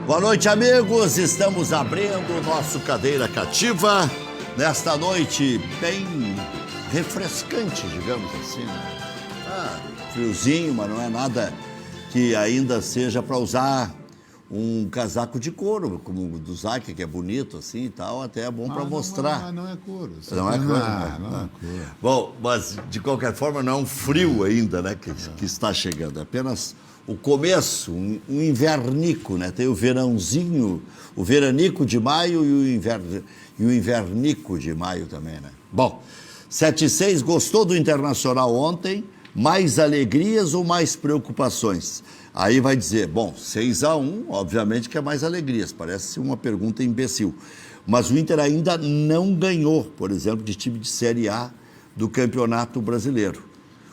Boa noite, amigos. Estamos abrindo o nosso Cadeira Cativa nesta noite bem refrescante, digamos assim, né? Friozinho, mas não é nada que ainda seja para usar um casaco de couro, como o do Zac, que é bonito assim e tal, até é bom para mostrar. Não é couro. Não é couro? Não é couro. Bom, mas de qualquer forma não é um frio ainda, né, que está chegando. É apenas o começo, um invernico, né? Tem o verãozinho, o veranico de maio e o invernico de maio também, né? Bom, 7-6, gostou do Internacional ontem? Mais alegrias ou mais preocupações? Aí vai dizer, bom, 6-1, obviamente que é mais alegrias, parece uma pergunta imbecil. Mas o Inter ainda não ganhou, por exemplo, de time de Série A do Campeonato Brasileiro.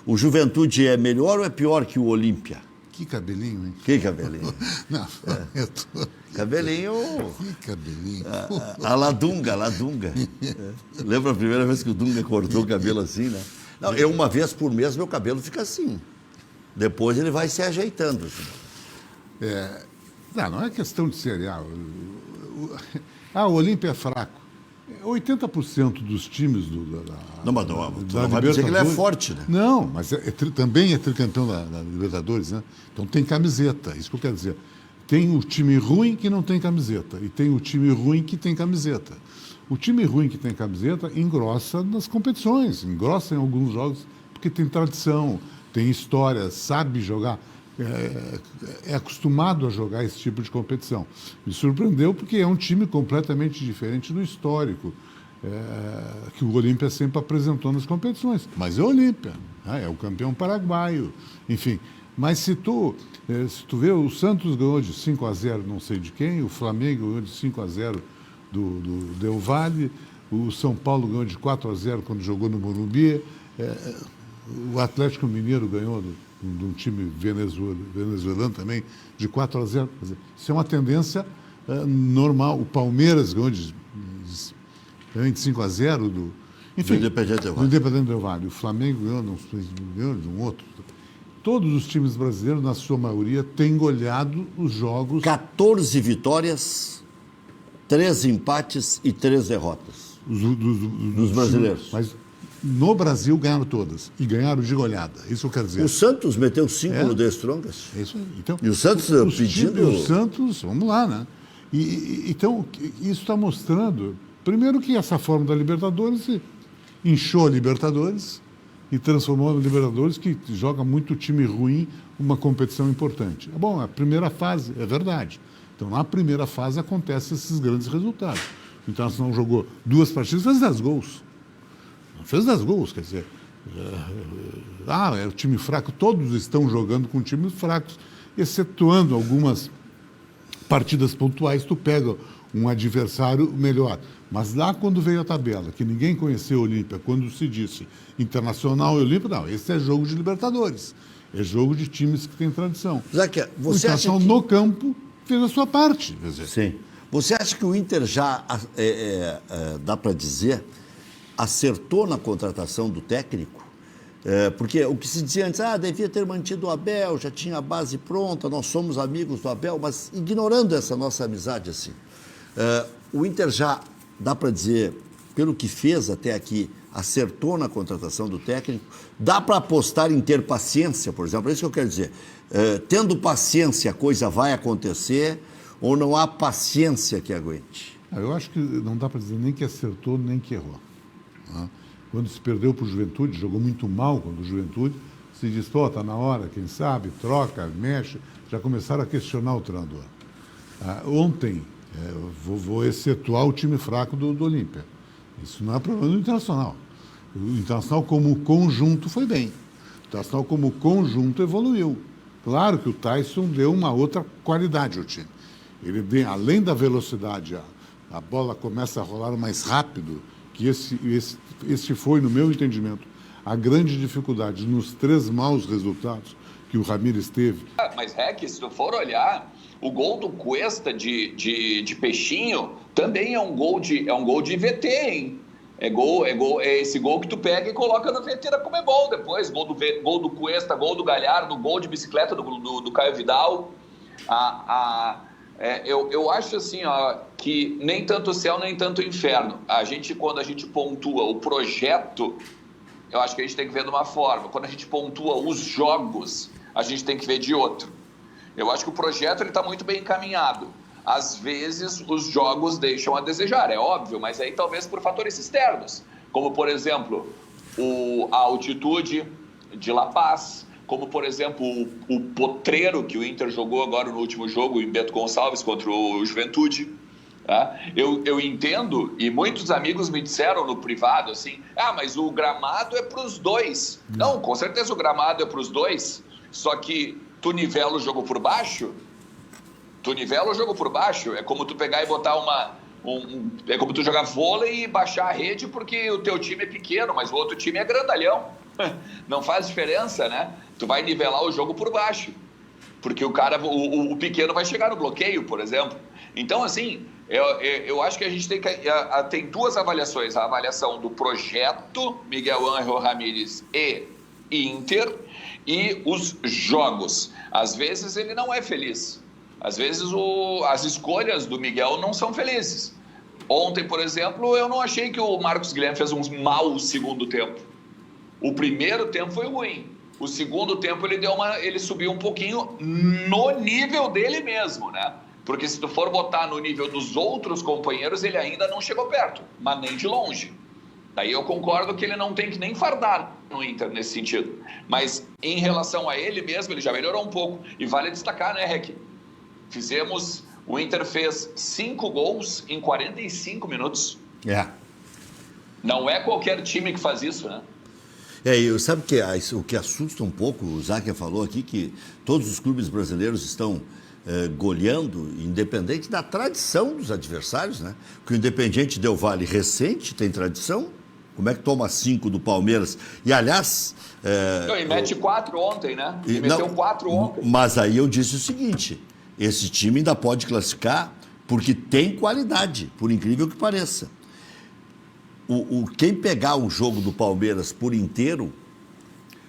O Juventude é melhor ou é pior que o Olímpia? Que cabelinho, hein? Que cabelinho? Não, eu tô... Cabelinho... Que cabelinho? A Dunga. Lembra a primeira vez que o Dunga cortou o cabelo assim, né? Não, eu uma vez por mês meu cabelo fica assim. Depois ele vai se ajeitando. Assim. Não é questão de Série A. O Olímpia é fraco. 80% dos times Não, mas não vai dizer que ele é forte, né? Não, mas também é tricampeão da Libertadores, né? Então tem camiseta, isso que eu quero dizer. Tem o time ruim que não tem camiseta e tem o time ruim que tem camiseta. O time ruim que tem camiseta engrossa nas competições, engrossa em alguns jogos porque tem tradição, tem história, sabe jogar, é acostumado a jogar esse tipo de competição. Me surpreendeu porque é um time completamente diferente do histórico que o Olímpia sempre apresentou nas competições. Mas é o Olímpia, é o campeão paraguaio, enfim. Mas se tu vê, o Santos ganhou de 5-0 não sei de quem, o Flamengo ganhou de 5-0 do Del Valle, o São Paulo ganhou de 4-0 quando jogou no Morumbi, o Atlético Mineiro ganhou de um time venezuelano também, de 4-0. Isso é uma tendência normal. O Palmeiras ganhou de 5-0 enfim, do Independente Del Valle. O Flamengo ganhou de um outro. Todos os times brasileiros, na sua maioria, têm goleado os jogos. 14 vitórias, 3 empates e 3 derrotas. Dos brasileiros. Mas no Brasil ganharam todas. E ganharam de goleada. Isso que eu quero dizer. O Santos meteu 5 no The Strongest. É isso aí. Então, e o Santos pedindo... O Santos, vamos lá, né? Então, isso está mostrando, primeiro, que essa forma da Libertadores inchou a Libertadores e transformou a Libertadores, que joga muito time ruim, uma competição importante. Bom, a primeira fase, é verdade. Então, na primeira fase, acontecem esses grandes resultados. O Internacional jogou 2 partidas, fez 10 gols. Fez 10 gols, quer dizer... é o time fraco. Todos estão jogando com times fracos, excetuando algumas partidas pontuais, tu pega um adversário melhor. Mas lá, quando veio a tabela, que ninguém conheceu o Olímpia, quando se disse Internacional e Olímpia, não, esse é jogo de Libertadores. É jogo de times que têm tradição. Zac, você acha que... no campo fez a sua parte. Quer dizer. Sim. Você acha que o Inter já, dá para dizer, acertou na contratação do técnico? Porque o que se dizia antes, devia ter mantido o Abel, já tinha a base pronta, nós somos amigos do Abel, mas ignorando essa nossa amizade assim. O Inter já, dá para dizer, pelo que fez até aqui, acertou na contratação do técnico? Dá para apostar em ter paciência, por exemplo? É isso que eu quero dizer. Tendo paciência, a coisa vai acontecer ou não há paciência que aguente? Eu acho que não dá para dizer nem que acertou, nem que errou. Quando se perdeu para o Juventude, jogou muito mal contra o Juventude, se diz, está na hora, quem sabe, troca, mexe, já começaram a questionar o treinador. Ontem, vou excetuar o time fraco do Olímpia. Isso não é problema do Internacional. O Internacional, como conjunto, foi bem. O Internacional, como conjunto, evoluiu. Claro que o Tyson deu uma outra qualidade ao time. Ele, além da velocidade, a bola começa a rolar mais rápido, que esse foi, no meu entendimento, a grande dificuldade nos 3 maus resultados que o Ramírez teve. Mas, se tu for olhar, o gol do Cuesta de Peixinho também é um gol de VT, hein? É esse gol que tu pega e coloca na VT da Conmebol depois. Gol do Cuesta, gol do Galhardo, gol de bicicleta do Caio Vidal. Eu acho assim, ó, que nem tanto o céu, nem tanto o inferno. Quando a gente pontua o projeto, eu acho que a gente tem que ver de uma forma. Quando a gente pontua os jogos, a gente tem que ver de outro. Eu acho que o projeto está muito bem encaminhado. Às vezes, os jogos deixam a desejar, é óbvio, mas aí talvez por fatores externos, como, por exemplo, a altitude de La Paz, como, por exemplo, o potreiro que o Inter jogou agora no último jogo em Bento Gonçalves contra o Juventude. Tá? Eu entendo, e muitos amigos me disseram no privado assim, mas o gramado é para os dois. Não, com certeza o gramado é para os dois, só que tu nivela o jogo por baixo, é como tu pegar e botar é como tu jogar vôlei e baixar a rede porque o teu time é pequeno, mas o outro time é grandalhão. Não faz diferença, né? Tu vai nivelar o jogo por baixo, porque o pequeno vai chegar no bloqueio, por exemplo. Então, assim, eu acho que a gente tem duas avaliações. A avaliação do projeto Miguel Ángel Ramírez e Inter e os jogos. Às vezes ele não é feliz. Às vezes as escolhas do Miguel não são felizes. Ontem, por exemplo, eu não achei que o Marcos Guilherme fez um mau segundo tempo. O primeiro tempo foi ruim. O segundo tempo ele subiu um pouquinho no nível dele mesmo, né? Porque se tu for botar no nível dos outros companheiros, ele ainda não chegou perto, mas nem de longe. Daí eu concordo que ele não tem que nem fardar no Inter nesse sentido. Mas em relação a ele mesmo, ele já melhorou um pouco. E vale destacar, né, Rec? O Inter fez 5 gols em 45 minutos. Não é qualquer time que faz isso, né? E sabe o que assusta um pouco, o Záquia falou aqui, que todos os clubes brasileiros estão goleando, independente da tradição dos adversários, né? Porque o Independiente Del Valle recente tem tradição. Como é que toma 5 do Palmeiras? E, aliás... E mete 4 ontem, né? E meteu 4 ontem. Mas aí eu disse o seguinte, esse time ainda pode classificar porque tem qualidade, por incrível que pareça. Quem pegar o jogo do Palmeiras por inteiro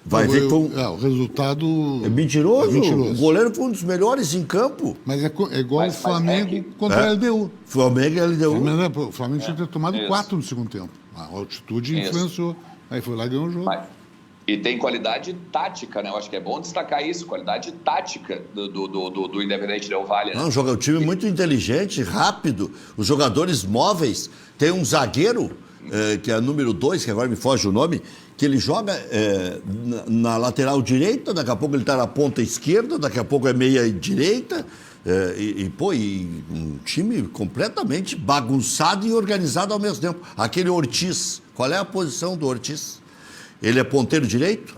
vai ver com... o resultado... É mentiroso. O goleiro foi um dos melhores em campo. Mas é igual o Flamengo contra a LDU. Flamengo e a LDU. O Flamengo tinha que ter tomado 4 no segundo tempo. A altitude influenciou. Aí foi lá e ganhou o jogo. E tem qualidade tática, né? Eu acho que é bom destacar isso, qualidade tática do Independente Del Valle. Né? Não, joga um time muito inteligente, rápido, os jogadores móveis. Tem um zagueiro, que é número 2, que agora me foge o nome, que ele joga na lateral direita, daqui a pouco ele está na ponta esquerda, daqui a pouco é meia direita. Um time completamente bagunçado e organizado ao mesmo tempo. Aquele Ortiz, qual é a posição do Ortiz? Ele é ponteiro direito?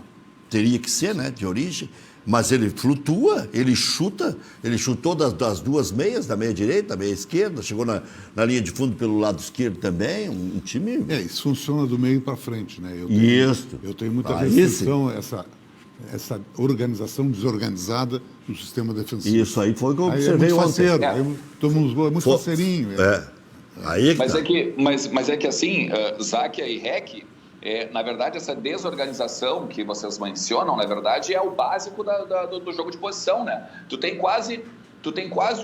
Teria que ser, né, de origem. Mas ele flutua, ele chutou das duas meias, da meia direita, da meia esquerda, chegou na linha de fundo pelo lado esquerdo também, um time... Isso funciona do meio para frente, né? Eu tenho muita restrição a essa organização desorganizada do sistema defensivo. Isso aí foi o que eu observei ontem. Toma uns gols, é muito faceirinho. Aí mas é que assim, Záquia e Rec... na verdade, essa desorganização que vocês mencionam, na verdade, é o básico do jogo de posição, né? Tu tem quase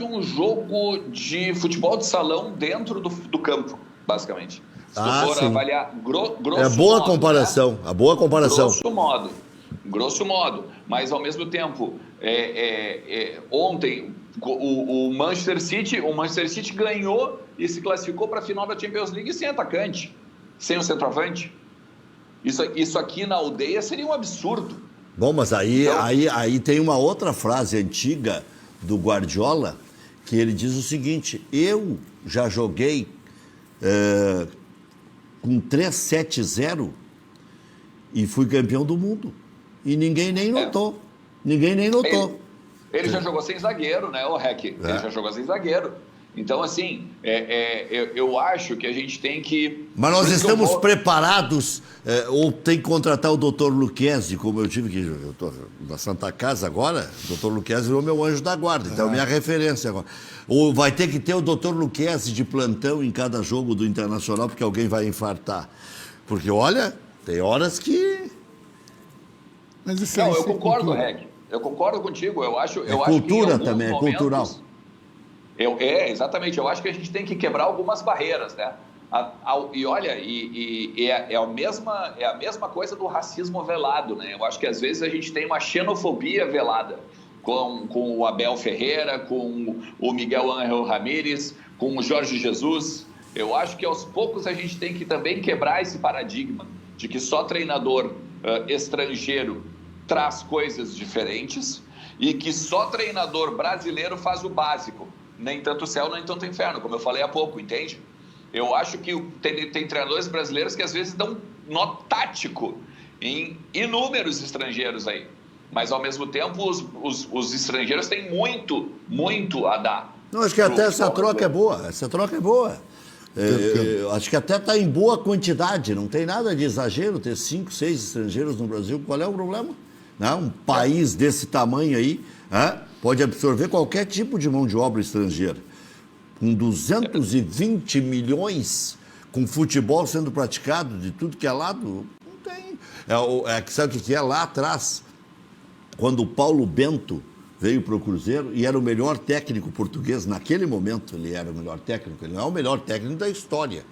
um jogo de futebol de salão dentro do campo, basicamente. Se tu for avaliar grosso modo... boa comparação, a boa comparação. Grosso modo. Mas, ao mesmo tempo, ontem, o Manchester City ganhou e se classificou para a final da Champions League sem atacante, sem o centroavante. Isso aqui na aldeia seria um absurdo. Bom, mas aí tem uma outra frase antiga do Guardiola, que ele diz o seguinte: eu já joguei com 3-7-0 e fui campeão do mundo. E ninguém nem notou. Ele já jogou sem zagueiro, né, o Rec? Ele já jogou sem zagueiro. Então, assim, eu acho que a gente tem que... Mas nós estamos preparados, ou tem que contratar o Dr. Luquezzi, como eu tive que... Eu estou na Santa Casa agora, o Dr. Luquezzi virou meu anjo da guarda, então é minha referência agora. Ou vai ter que ter o Dr. Luquezzi de plantão em cada jogo do Internacional, porque alguém vai infartar. Porque, olha, tem horas que... Mas isso eu concordo, Rec. Eu concordo contigo. Eu acho cultura que também, momentos, é cultural. Exatamente. Eu acho que a gente tem que quebrar algumas barreiras, né? E olha, é a mesma coisa do racismo velado, né? Eu acho que às vezes a gente tem uma xenofobia velada com o Abel Ferreira, com o Miguel Ángel Ramírez, com o Jorge Jesus. Eu acho que aos poucos a gente tem que também quebrar esse paradigma de que só treinador estrangeiro traz coisas diferentes e que só treinador brasileiro faz o básico. Nem tanto céu, nem tanto inferno, como eu falei há pouco, entende? Eu acho que tem treinadores brasileiros que às vezes dão nó tático em inúmeros estrangeiros aí. Mas, ao mesmo tempo, os estrangeiros têm muito a dar. Não, acho que até essa troca é boa. Essa troca é boa. Acho que até está em boa quantidade. Não tem nada de exagero ter 5, 6 estrangeiros no Brasil. Qual é o problema? Não, um país desse tamanho aí pode absorver qualquer tipo de mão de obra estrangeira. Com 220 milhões, com futebol sendo praticado de tudo que é lado, não tem. Sabe o que é lá atrás? Quando o Paulo Bento veio para o Cruzeiro e era o melhor técnico português, naquele momento ele era o melhor técnico, ele não é o melhor técnico da história.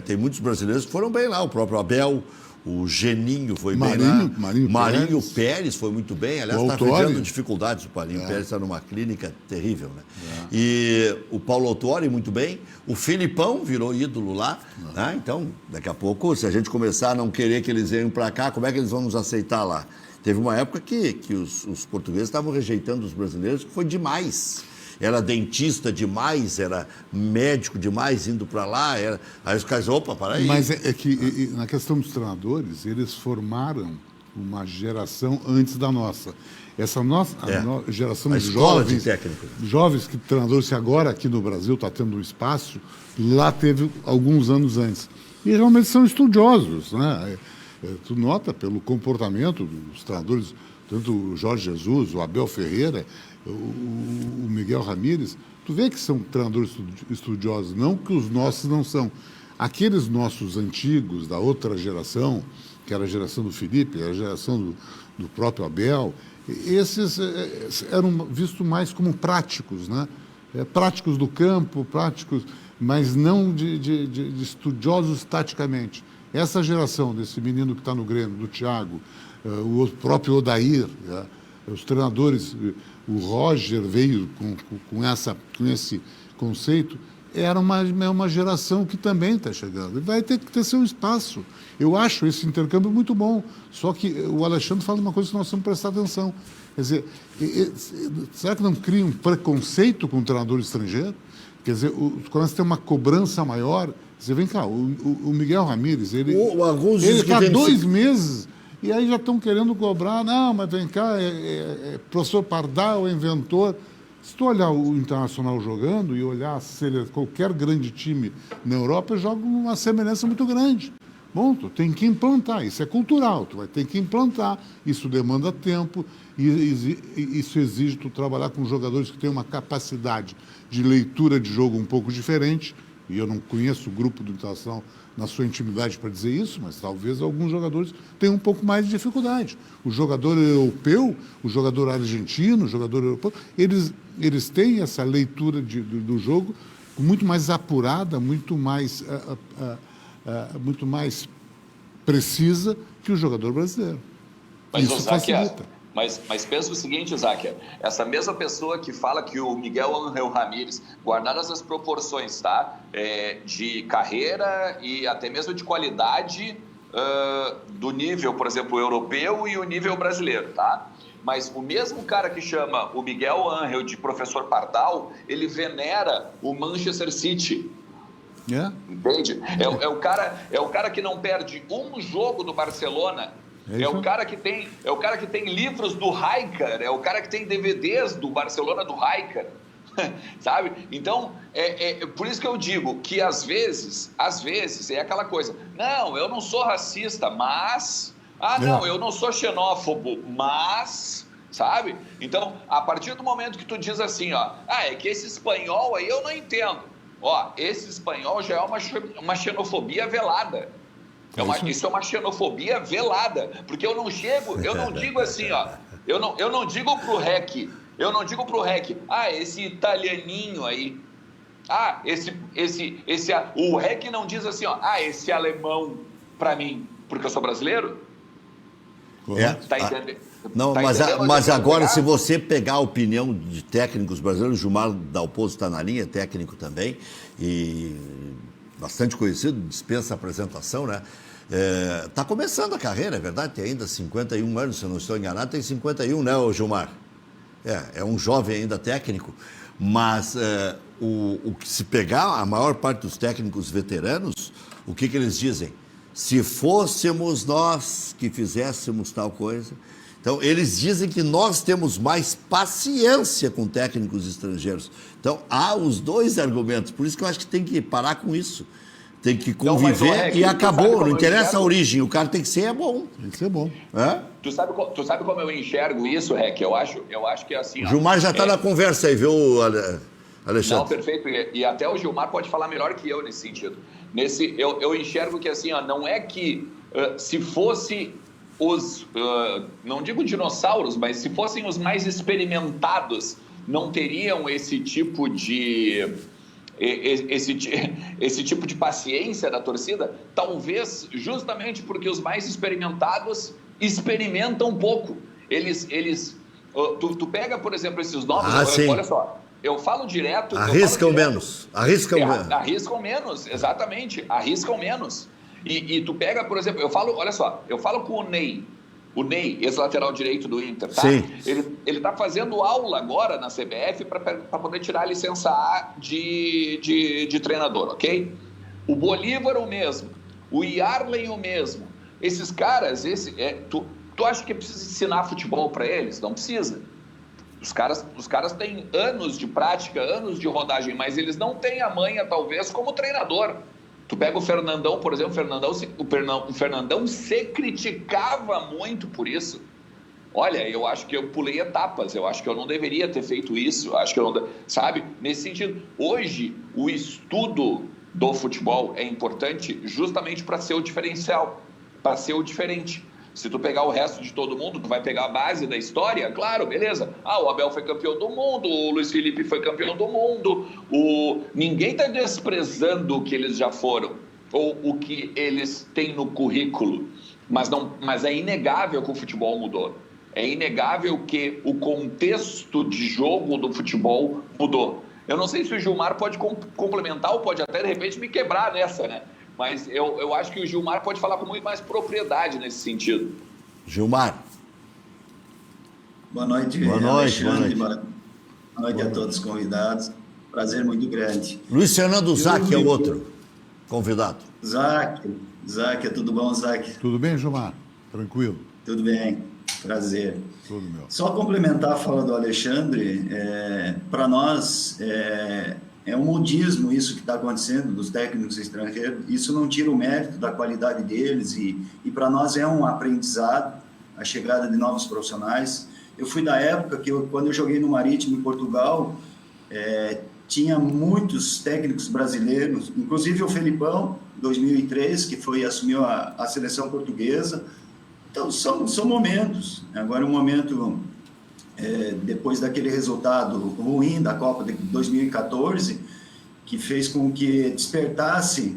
Tem muitos brasileiros que foram bem lá, o próprio Abel, o Geninho foi bem lá. Marinho Pérez foi muito bem, aliás, está vivendo dificuldades, o Marinho Pérez está numa clínica terrível, né? E o Paulo Autuori muito bem, o Filipão virou ídolo lá, né? Então, daqui a pouco, se a gente começar a não querer que eles venham para cá, como é que eles vão nos aceitar lá? Teve uma época que os portugueses estavam rejeitando os brasileiros, que foi demais. Era dentista demais, era médico demais indo para lá. Aí os caras, opa, para aí. Mas é que, na questão dos treinadores, eles formaram uma geração antes da nossa. Essa nossa geração de jovens que treinadores, que agora aqui no Brasil está tendo um espaço, lá teve alguns anos antes. E realmente são estudiosos, né? Tu nota pelo comportamento dos treinadores, tanto o Jorge Jesus, o Abel Ferreira, o Miguel Ramírez, tu vê que são treinadores estudiosos, não que os nossos não são. Aqueles nossos antigos, da outra geração, que era a geração do Felipe, a geração do próprio Abel, esses eram vistos mais como práticos, né? Práticos do campo, práticos, mas não de estudiosos taticamente. Essa geração desse menino que está no Grêmio, do Thiago, o próprio Odair, os treinadores, o Roger veio com esse conceito, era uma geração que também está chegando. E vai ter que ter seu espaço. Eu acho esse intercâmbio muito bom. Só que o Alexandre fala uma coisa que nós temos que prestar atenção. Quer dizer, será que não cria um preconceito com o treinador estrangeiro? Quer dizer, quando você tem uma cobrança maior, você vem cá, o Miguel Ramírez, ele está 2 meses e aí já estão querendo cobrar, não, mas vem cá, professor Pardal, inventor. Se tu olhar o Internacional jogando e olhar qualquer grande time na Europa, joga uma semelhança muito grande. Bom, tu tem que implantar, isso é cultural, tu vai ter que implantar, isso demanda tempo, e isso exige tu trabalhar com jogadores que têm uma capacidade de leitura de jogo um pouco diferente, e eu não conheço o grupo do Internacional na sua intimidade para dizer isso, mas talvez alguns jogadores tenham um pouco mais de dificuldade. O jogador europeu, o jogador argentino, o jogador europeu, eles têm essa leitura do jogo muito mais apurada, muito mais precisa que o jogador brasileiro. Mas isso facilita. Mas pensa o seguinte, Záquia, essa mesma pessoa que fala que o Miguel Ángel Ramírez, guardadas as proporções, tá? De carreira e até mesmo de qualidade do nível, por exemplo, europeu e o nível brasileiro, tá? Mas o mesmo cara que chama o Miguel Ángel de professor Pardal, ele venera o Manchester City. Entende? É o cara que não perde um jogo do Barcelona. É o cara que tem livros do Rijkaard, é o cara que tem DVDs do Barcelona do Rijkaard, sabe? Então, por isso que eu digo que às vezes é aquela coisa, não, eu não sou racista, mas... não, eu não sou xenófobo, mas... Sabe? Então, a partir do momento que tu diz assim, ó, é que esse espanhol aí eu não entendo. Ó, esse espanhol já é uma xenofobia velada. Isso é uma xenofobia velada, porque eu não digo assim, ó, eu não digo pro REC, Eu não digo pro REC, esse italianinho aí. O REC não diz assim, esse alemão pra mim, porque eu sou brasileiro. Tá entendendo? Não, tá mas agora, se você pegar a opinião de técnicos brasileiros, o Gilmar Dalpozo está na linha, técnico também, e bastante conhecido, dispensa apresentação, né? Está começando a carreira, é verdade, tem ainda 51 anos, se eu não estou enganado, tem 51, né, Gilmar? É um jovem ainda técnico, mas o que se pegar a maior parte dos técnicos veteranos, o que eles dizem? Se fôssemos nós que fizéssemos tal coisa... Então, eles dizem que nós temos mais paciência com técnicos estrangeiros. Então, há os dois argumentos. Por isso que eu acho que tem que parar com isso. Tem que conviver e acabou. Não interessa a origem. O cara tem que ser bom. Tem que ser bom. Tu sabe como eu enxergo isso, Rec? Eu acho que é assim... O Gilmar já está na conversa aí, viu, Alexandre? Não, perfeito. E até o Gilmar pode falar melhor que eu nesse sentido. Eu enxergo que assim, não é que se fosse... não digo dinossauros, mas se fossem os mais experimentados, não teriam esse tipo de paciência da torcida? Talvez justamente porque os mais experimentados experimentam pouco. Tu pega, por exemplo, esses novos... Olha só, eu falo direto... Arriscam menos. Arriscam menos, exatamente. Arriscam menos. E tu pega, por exemplo, eu falo com o Ney, ex-lateral direito do Inter, tá? Sim. Ele tá fazendo aula agora na CBF para poder tirar a licença A de treinador, ok? O Bolívar o mesmo, o Yarley o mesmo. Esses caras, tu acha que precisa ensinar futebol para eles? Não precisa. Os caras têm anos de prática, anos de rodagem, mas eles não têm a manha, talvez, como treinador. Tu pega o Fernandão, por exemplo, o Fernandão se criticava muito por isso. Olha, eu acho que eu pulei etapas, eu acho que eu não deveria ter feito isso, acho que eu não... Sabe? Nesse sentido, hoje, o estudo do futebol é importante justamente para ser o diferencial, para ser o diferente. Se tu pegar o resto de todo mundo, tu vai pegar a base da história, claro, beleza. O Abel foi campeão do mundo, o Luiz Felipe foi campeão do mundo, ninguém está desprezando o que eles já foram, ou o que eles têm no currículo, mas é inegável que o futebol mudou. É inegável que o contexto de jogo do futebol mudou. Eu não sei se o Gilmar pode complementar ou pode até, de repente, me quebrar nessa, né? Mas eu acho que o Gilmar pode falar com muito mais propriedade nesse sentido. Gilmar. Boa noite, Alexandre. Boa noite a todos os convidados. Prazer muito grande. Luiz Fernando Zac é o outro convidado. Zac, tudo bom, Zac? Tudo bem, Gilmar? Tranquilo? Tudo bem, prazer. Tudo meu. Só complementar a fala do Alexandre, para nós... É um modismo isso que está acontecendo dos técnicos estrangeiros. Isso não tira o mérito da qualidade deles e para nós é um aprendizado a chegada de novos profissionais. Eu fui da época que quando eu joguei no Marítimo em Portugal, tinha muitos técnicos brasileiros, inclusive o Felipão, 2003, que assumiu a seleção portuguesa. Então são momentos. Agora um momento... depois daquele resultado ruim da Copa de 2014, que fez com que despertasse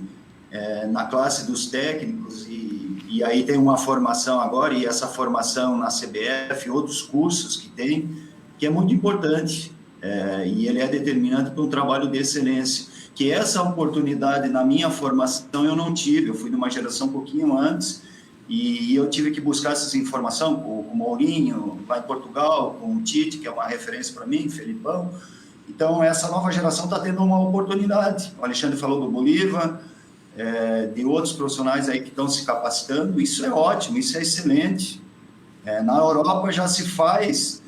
na classe dos técnicos, e aí tem uma formação agora, e essa formação na CBF, outros cursos que tem, que é muito importante, e ele é determinante para um trabalho de excelência, que essa oportunidade na minha formação eu não tive, eu fui de uma geração um pouquinho antes, e eu tive que buscar essas informações com o Mourinho, lá em Portugal, com o Tite, que é uma referência para mim, Felipão. Então, essa nova geração está tendo uma oportunidade. O Alexandre falou do Bolívar, de outros profissionais aí que estão se capacitando. Isso é ótimo, isso é excelente. Na Europa já se faz,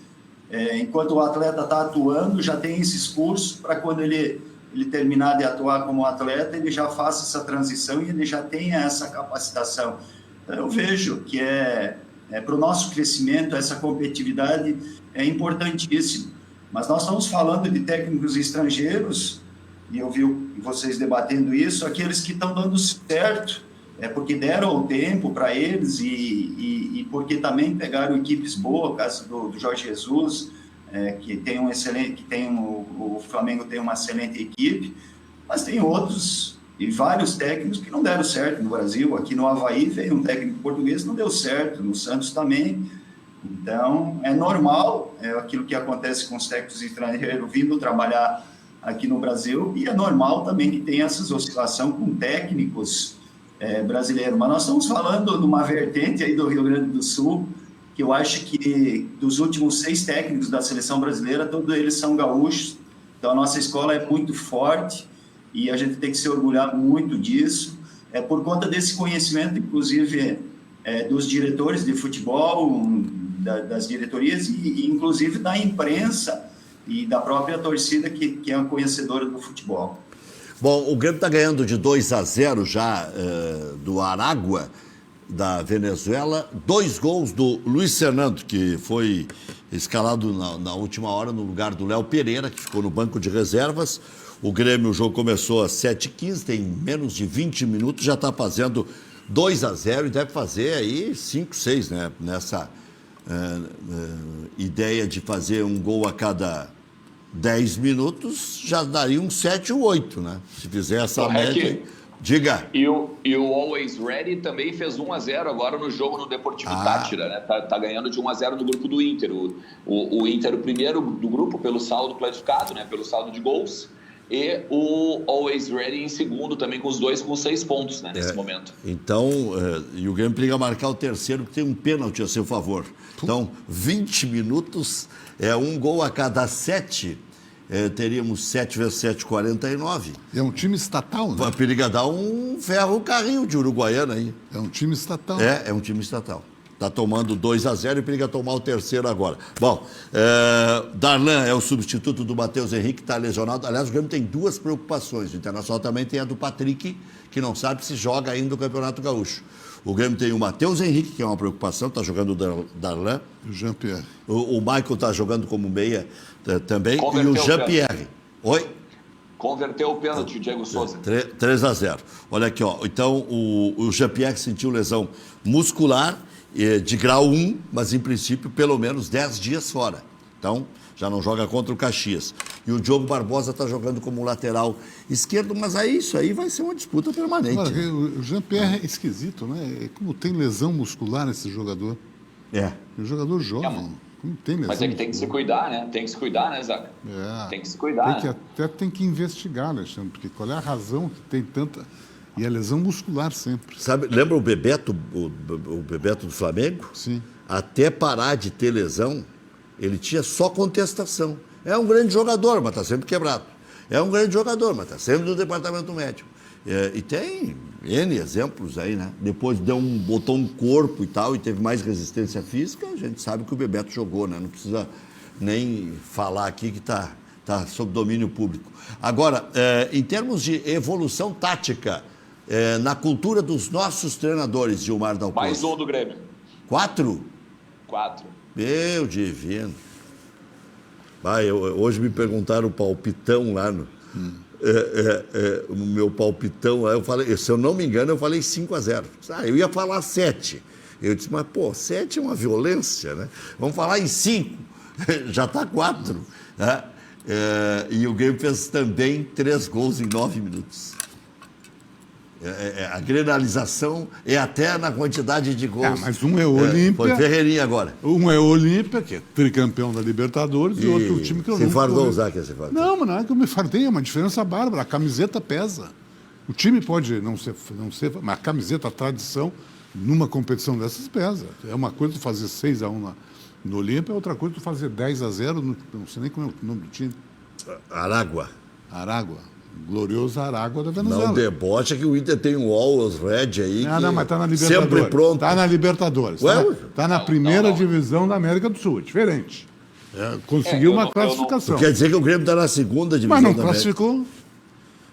enquanto o atleta está atuando, já tem esses cursos para quando ele terminar de atuar como atleta, ele já faça essa transição e ele já tenha essa capacitação. Eu vejo que para o nosso crescimento, essa competitividade é importantíssima. Mas nós estamos falando de técnicos estrangeiros, e eu vi vocês debatendo isso, aqueles que estão dando certo, porque deram o tempo para eles e porque também pegaram equipes boas, caso do Jorge Jesus, que tem um excelente, o Flamengo tem uma excelente equipe, mas tem outros e vários técnicos que não deram certo no Brasil. Aqui no Avaí veio um técnico português que não deu certo, no Santos também. Então, é normal, é aquilo que acontece com os técnicos estrangeiros vindo trabalhar aqui no Brasil, e é normal também que tenha essas oscilações com técnicos brasileiros. Mas nós estamos falando de uma vertente aí do Rio Grande do Sul, que eu acho que dos últimos 6 técnicos da seleção brasileira, todos eles são gaúchos. Então, a nossa escola é muito forte e a gente tem que se orgulhar muito disso. Por conta desse conhecimento, inclusive, dos diretores de futebol, das diretorias e inclusive da imprensa e da própria torcida que é a conhecedora do futebol. Bom, o Grêmio está ganhando de 2-0 já do Aragua, da Venezuela. 2 gols do Luiz Fernando, que foi escalado na última hora no lugar do Léo Pereira, que ficou no banco de reservas. O Grêmio, o jogo começou às 7h15, tem menos de 20 minutos, já está fazendo 2-0 e deve fazer aí 5, 6, né? Nessa ideia de fazer um gol a cada 10 minutos, já daria um 7 ou 8, né? Se fizer essa média. Diga. E o Always Ready também fez 1-0 agora no jogo no Deportivo Táchira, né? Tá ganhando de 1-0 no grupo do Inter. O Inter, o primeiro do grupo, pelo saldo classificado, né? Pelo saldo de gols. E o Always Ready em segundo também, com os dois com 6 pontos, né, nesse momento. Então, e o Grêmio precisa marcar o terceiro, que tem um pênalti a seu favor. Então, 20 minutos, um gol a cada 7, teríamos 7 vezes 7, 49. É um time estatal, né? Periga dar um ferro carrinho de Uruguaiana aí. É um time estatal. É um time estatal. Está tomando 2-0 e periga tomar o terceiro agora. Bom, Darlan é o substituto do Matheus Henrique, está lesionado. Aliás, o Grêmio tem 2 preocupações. O Internacional também tem a do Patrick, que não sabe se joga ainda o Campeonato Gaúcho. O Grêmio tem o Matheus Henrique, que é uma preocupação, está jogando o Darlan. O Jean-Pierre. O Michael está jogando como meia também. Converteu e o Jean-Pierre. Oi? Converteu o pênalti, o Diego Souza. 3-0. Olha aqui, ó. Então, o Jean-Pierre sentiu lesão muscular de grau 1, mas em princípio pelo menos 10 dias fora. Então, já não joga contra o Caxias. E o Diogo Barbosa está jogando como lateral esquerdo, mas aí isso aí vai ser uma disputa permanente. Agora, o Jean-Pierre é esquisito, né? Como tem lesão muscular esse jogador. O jogador jovem. Como tem lesão mas é que tem que se cuidar, né? Tem que se cuidar, né, Zaca? Tem que se cuidar. Tem que investigar, Alexandre, porque qual é a razão que tem tanta... E a lesão muscular sempre. Sabe, lembra o Bebeto, o Bebeto do Flamengo? Sim. Até parar de ter lesão, ele tinha só contestação. É um grande jogador, mas está sempre quebrado. É um grande jogador, mas está sempre no departamento médico. E tem N exemplos aí, né? Depois botou um corpo e tal, e teve mais resistência física, a gente sabe que o Bebeto jogou, né? Não precisa nem falar aqui que está sob domínio público. Agora, em termos de evolução tática, na cultura dos nossos treinadores, Gilmar Dalpozo. Mais um do Grêmio. 4? 4. Meu divino. Hoje me perguntaram o palpitão lá o meu palpitão, aí eu falei, se eu não me engano, eu falei 5-0. Eu ia falar 7. Eu disse, mas 7 é uma violência, né? Vamos falar em 5. Já está 4. Né? E o Grêmio fez também 3 gols em 9 minutos. A grenalização é até na quantidade de gols. Mas um é o Olímpia. Foi Ferreirinha agora. Um é o Olímpia, que é tricampeão da Libertadores, e outro time que eu não... Se fardou usar que você fardou. Não, mas não é que eu me fardei, é uma diferença bárbara. A camiseta pesa. O time pode não ser, mas a camiseta, a tradição, numa competição dessas pesa. É uma coisa tu fazer 6-1 no Olímpia, é outra coisa tu fazer 10-0, não sei nem como é o nome do time. Aragua. Glorioso Aragua da Venezuela. Não debocha que o Inter tem um Always Red aí. Não, mas tá na Libertadores. Sempre pronto. Tá na Libertadores. Tá na primeira divisão da América do Sul. É diferente. Conseguiu uma classificação. Quer dizer que o Grêmio está na segunda divisão da América. Mas não classificou.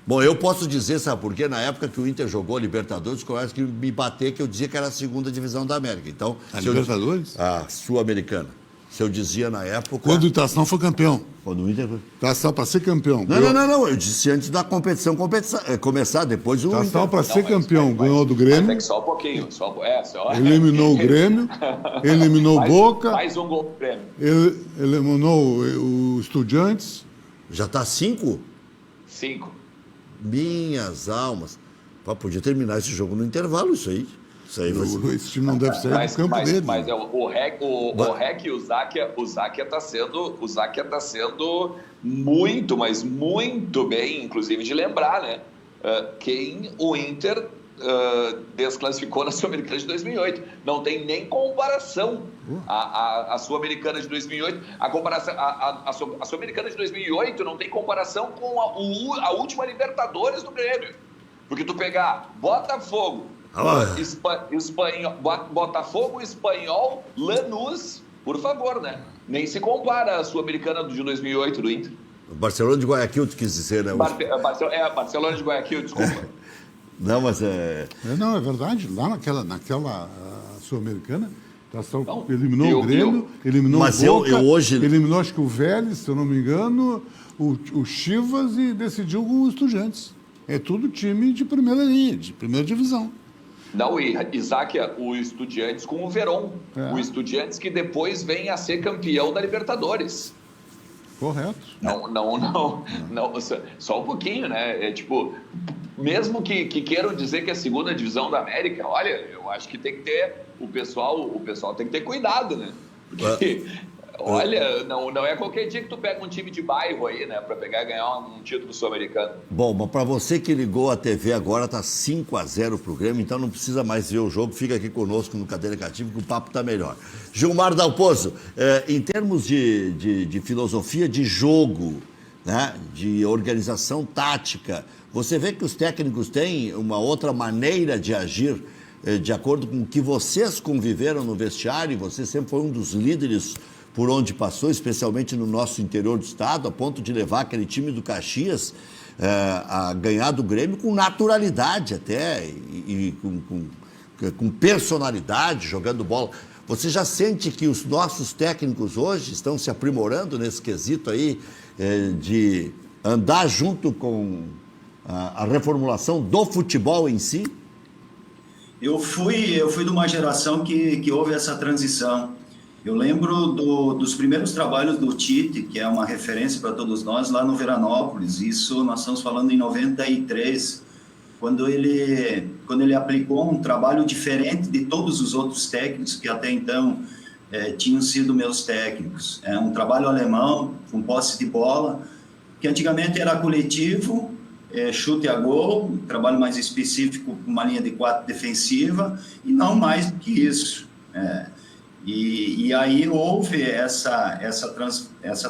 Bom, eu posso dizer, sabe por quê? Na época que o Inter jogou Libertadores, começa que me bater que eu dizia que era a segunda divisão da América. Então, a Libertadores? A Sul-Americana. Se eu dizia na época... Quando o Itação foi campeão. Quando o Inter... Itação para ser campeão. Não. Eu disse antes da competição começar, depois o Itação para ser campeão. Mas ganhou do Grêmio. Mas é que só um pouquinho. Eliminou o Grêmio. Eliminou o Boca. Mais um gol do Grêmio. Eliminou o Estudiantes. Já está 5? 5. Minhas almas. Pá, podia terminar esse jogo no intervalo, isso aí. Esse time não deve sair do campo dele. Mas o REC e o Záquia tá sendo muito, mas muito bem, inclusive de lembrar, né? Quem o Inter desclassificou na Sul-Americana de 2008. Não tem nem comparação a Sul-Americana de 2008. A Sul-Americana de 2008 não tem comparação com a última Libertadores do Grêmio. Porque tu pegar Botafogo, Botafogo, Espanhol, Lanús, por favor, né? Nem se compara a Sul-Americana de 2008 do Inter. Barcelona de Guayaquil, tu quis dizer, né? Barcelona de Guayaquil, desculpa. Não, mas é... Não, é verdade. Lá naquela Sul-Americana, eliminou o Grêmio, eliminou o Boca, eliminou acho que o Vélez, se eu não me engano, o Chivas e decidiu com os Estudiantes. É tudo time de primeira linha, de primeira divisão. Não, Isaac, o Estudiantes com o Verón. O Estudiantes que depois vem a ser campeão da Libertadores. Correto. Não, só um pouquinho, né? É tipo, mesmo que queiram dizer que é a segunda divisão da América, olha, eu acho que tem que ter, o pessoal tem que ter cuidado, né? Porque, olha, não é qualquer dia que tu pega um time de bairro aí, né? Pra pegar e ganhar um título sul-americano. Bom, mas pra você que ligou a TV agora, tá 5-0 pro Grêmio, então não precisa mais ver o jogo, fica aqui conosco no Cadeira Cativa que o papo tá melhor. Gilmar Dalpozo, em termos de filosofia de jogo, né? De organização tática, você vê que os técnicos têm uma outra maneira de agir de acordo com o que vocês conviveram no vestiário, você sempre foi um dos líderes por onde passou, especialmente no nosso interior do estado, a ponto de levar aquele time do Caxias a ganhar do Grêmio com naturalidade até, e com personalidade, jogando bola. Você já sente que os nossos técnicos hoje estão se aprimorando nesse quesito aí de andar junto com a reformulação do futebol em si? Eu fui de uma geração que houve essa transição. Eu lembro dos primeiros trabalhos do Tite, que é uma referência para todos nós, lá no Veranópolis. Isso nós estamos falando em 93, quando ele aplicou um trabalho diferente de todos os outros técnicos que até então tinham sido meus técnicos. É um trabalho alemão, com posse de bola, que antigamente era coletivo, chute a gol, trabalho mais específico, uma linha de 4 defensiva, e não mais do que isso. E aí houve essa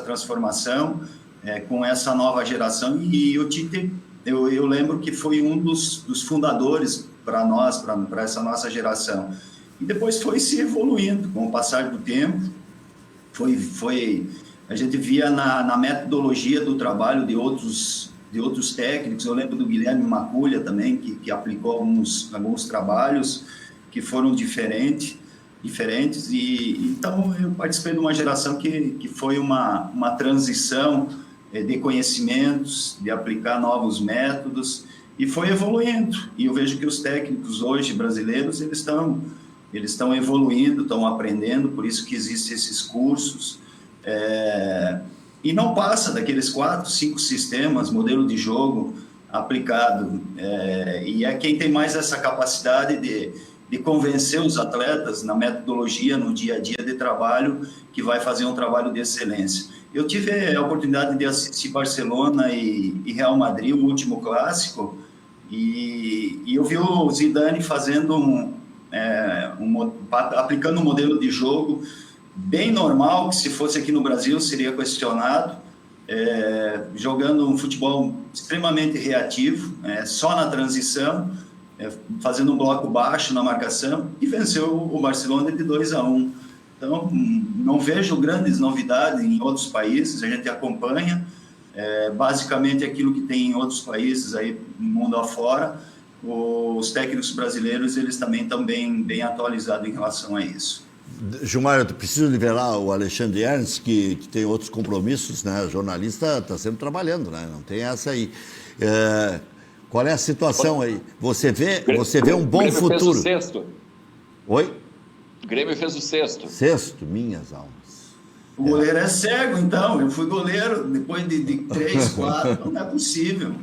transformação com essa nova geração, e o Tite, eu lembro que foi um dos fundadores para nós, para essa nossa geração. E depois foi se evoluindo com o passar do tempo, a gente via na metodologia do trabalho de outros técnicos. Eu lembro do Guilherme Maculha também, que aplicou alguns trabalhos que foram diferentes, e então eu participei de uma geração que foi uma transição de conhecimentos, de aplicar novos métodos, e foi evoluindo. E eu vejo que os técnicos hoje brasileiros, eles estão evoluindo, estão aprendendo, por isso que existem esses cursos, e não passa daqueles 4, 5 sistemas, modelo de jogo aplicado, e é quem tem mais essa capacidade de convencer os atletas na metodologia, no dia a dia de trabalho, que vai fazer um trabalho de excelência. Eu tive a oportunidade de assistir Barcelona e Real Madrid, o último clássico, e eu vi o Zidane fazendo aplicando um modelo de jogo bem normal, que se fosse aqui no Brasil seria questionado, jogando um futebol extremamente reativo, só na transição, fazendo um bloco baixo na marcação, e venceu o Barcelona de 2-1. Então, não vejo grandes novidades em outros países, a gente acompanha basicamente aquilo que tem em outros países aí no mundo afora. Os técnicos brasileiros, eles também estão bem atualizados em relação a isso. Gilmar, eu preciso liberar o Alexandre Ernst, que tem outros compromissos, né? O jornalista está sempre trabalhando, né? Não tem essa aí. Qual é a situação aí? Você vê um bom Grêmio futuro. Fez o sexto. Oi? O Grêmio fez o sexto. Sexto, minhas almas. O goleiro é cego, então. Eu fui goleiro depois de 3, 4. Não é possível.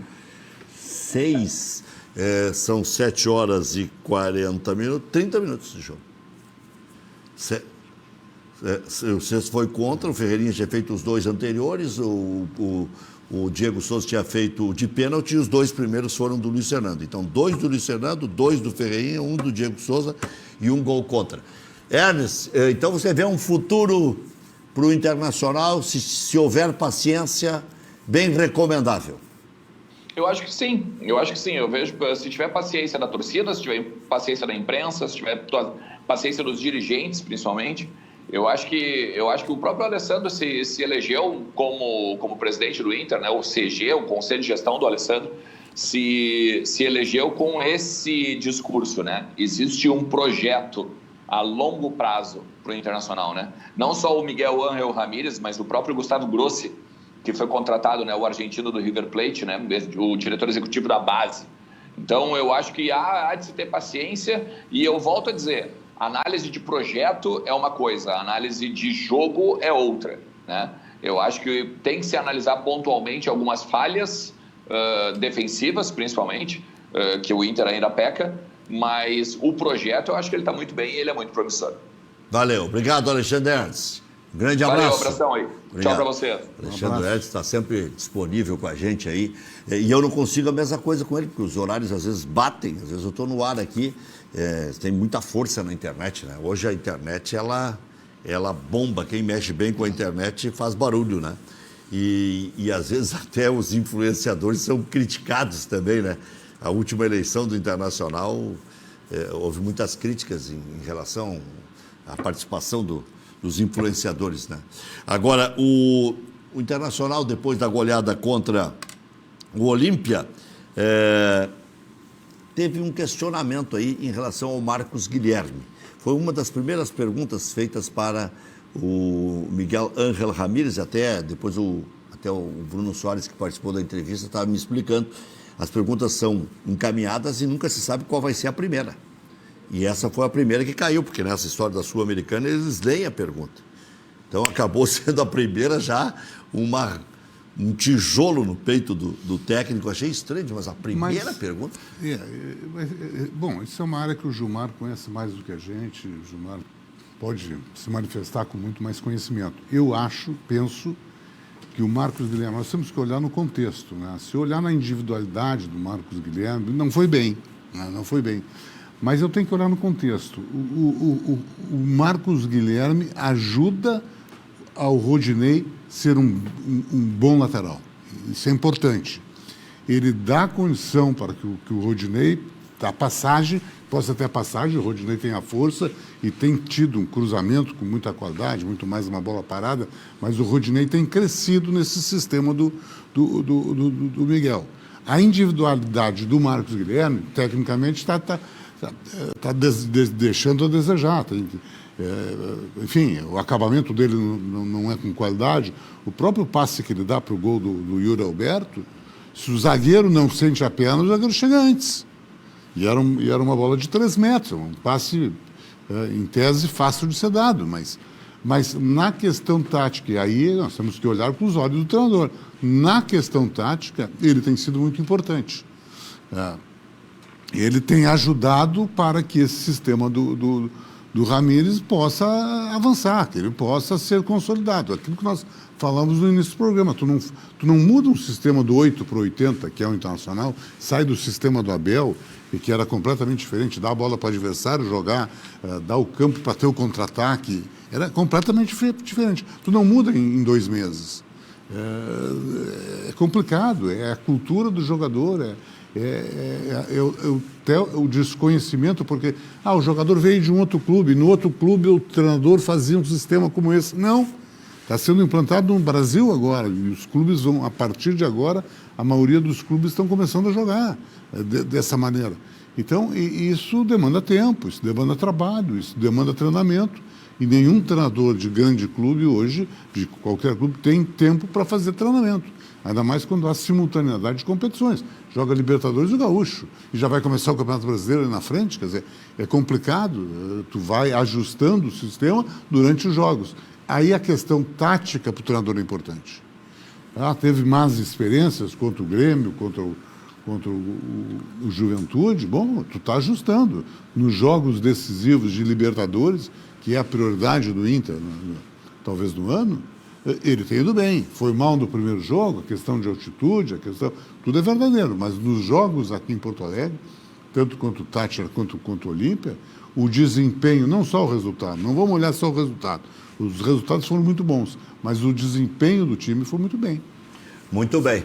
6, são 7 horas e 40 minutos, 30 minutos de jogo. O sexto foi contra, o Ferreirinha tinha feito os 2 anteriores, o Diego Souza tinha feito de pênalti e os 2 primeiros foram do Luiz Fernando. Então, 2 do Luiz Fernando, 2 do Ferreirinha, 1 do Diego Souza e 1 gol contra. Ernest, então você vê um futuro para o Internacional, se houver paciência, bem recomendável. Eu acho que sim, eu vejo, se tiver paciência da torcida, se tiver paciência da imprensa, se tiver paciência dos dirigentes, principalmente, eu acho que o próprio Alessandro se elegeu como presidente do Inter, né? O CG, o Conselho de Gestão do Alessandro, se elegeu com esse discurso, né? Existe um projeto a longo prazo para o Internacional, né? Não só o Miguel Ángel Ramírez, mas o próprio Gustavo Grossi, que foi contratado, né, o argentino do River Plate, né, o diretor executivo da base. Então, eu acho que há de se ter paciência e eu volto a dizer, a análise de projeto é uma coisa, a análise de jogo é outra, né? Eu acho que tem que se analisar pontualmente algumas falhas defensivas, principalmente, que o Inter ainda peca, mas o projeto eu acho que ele está muito bem e ele é muito promissor. Valeu, obrigado, Alexandre Ernst. Grande abraço. Valeu, abração aí. Obrigado. Tchau para você. Alexandre Ernst está sempre disponível com a gente aí. E eu não consigo a mesma coisa com ele, porque os horários às vezes batem, às vezes eu estou no ar aqui, tem muita força na internet, né? Hoje a internet, ela bomba, quem mexe bem com a internet faz barulho, né? E às vezes até os influenciadores são criticados também, né? A última eleição do Internacional, houve muitas críticas em relação à participação dos influenciadores, né? Agora, o Internacional, depois da goleada contra o Olímpia, teve um questionamento aí em relação ao Marcos Guilherme. Foi uma das primeiras perguntas feitas para o Miguel Ángel Ramírez, até depois até o Bruno Soares, que participou da entrevista, estava me explicando. As perguntas são encaminhadas e nunca se sabe qual vai ser a primeira. E essa foi a primeira que caiu, porque nessa história da Sul-Americana eles leem a pergunta. Então acabou sendo a primeira já um tijolo no peito do técnico. Achei estranho, mas a primeira pergunta... Bom, isso é uma área que o Gilmar conhece mais do que a gente. O Gilmar pode se manifestar com muito mais conhecimento. Eu penso que o Marcos Guilherme, nós temos que olhar no contexto, né? Se olhar na individualidade do Marcos Guilherme, não foi bem, né? Não foi bem. Mas eu tenho que olhar no contexto. O Marcos Guilherme ajuda ao Rodinei ser um bom lateral. Isso é importante. Ele dá condição para que o Rodinei, a passagem, possa ter a passagem, o Rodinei tem a força e tem tido um cruzamento com muita qualidade, muito mais uma bola parada, mas o Rodinei tem crescido nesse sistema do Miguel. A individualidade do Marcos Guilherme, tecnicamente, está deixando a desejar. Enfim, o acabamento dele não é com qualidade. O próprio passe que ele dá para o gol do Yuri Alberto, se o zagueiro não sente a perna, o zagueiro chega antes. E era uma bola de 3 metros, um passe, em tese, fácil de ser dado. Mas na questão tática, e aí nós temos que olhar com os olhos do treinador, na questão tática, ele tem sido muito importante. Ele tem ajudado para que esse sistema do Ramírez possa avançar, que ele possa ser consolidado. Aquilo que nós falamos no início do programa. Tu não muda um sistema do 8 para o 80, que é o Internacional, sai do sistema do Abel, e que era completamente diferente, dar a bola para o adversário jogar, dar o campo para ter o contra-ataque, era completamente diferente. Tu não muda em 2 meses. É complicado, é a cultura do jogador, o desconhecimento, porque o jogador veio de um outro clube, no outro clube o treinador fazia um sistema como esse. Não, está sendo implantado no Brasil agora, e os clubes a partir de agora, a maioria dos clubes estão começando a jogar dessa maneira. Então, isso demanda tempo, isso demanda trabalho, isso demanda treinamento. E nenhum treinador de grande clube hoje, de qualquer clube, tem tempo para fazer treinamento. Ainda mais quando há simultaneidade de competições. Joga Libertadores e o Gaúcho. E já vai começar o Campeonato Brasileiro ali na frente. Quer dizer, é complicado. Tu vai ajustando o sistema durante os jogos. Aí a questão tática para o treinador é importante. Teve más experiências contra o Grêmio, contra o Juventude. Bom, tu está ajustando. Nos jogos decisivos de Libertadores, que é a prioridade do Inter, talvez no ano, ele tem ido bem. Foi mal no primeiro jogo, a questão de altitude, tudo é verdadeiro. Mas nos jogos aqui em Porto Alegre, tanto quanto o Tátira quanto o Olímpia, o desempenho, não só o resultado, não vamos olhar só o resultado. Os resultados foram muito bons, mas o desempenho do time foi muito bem. Muito bem.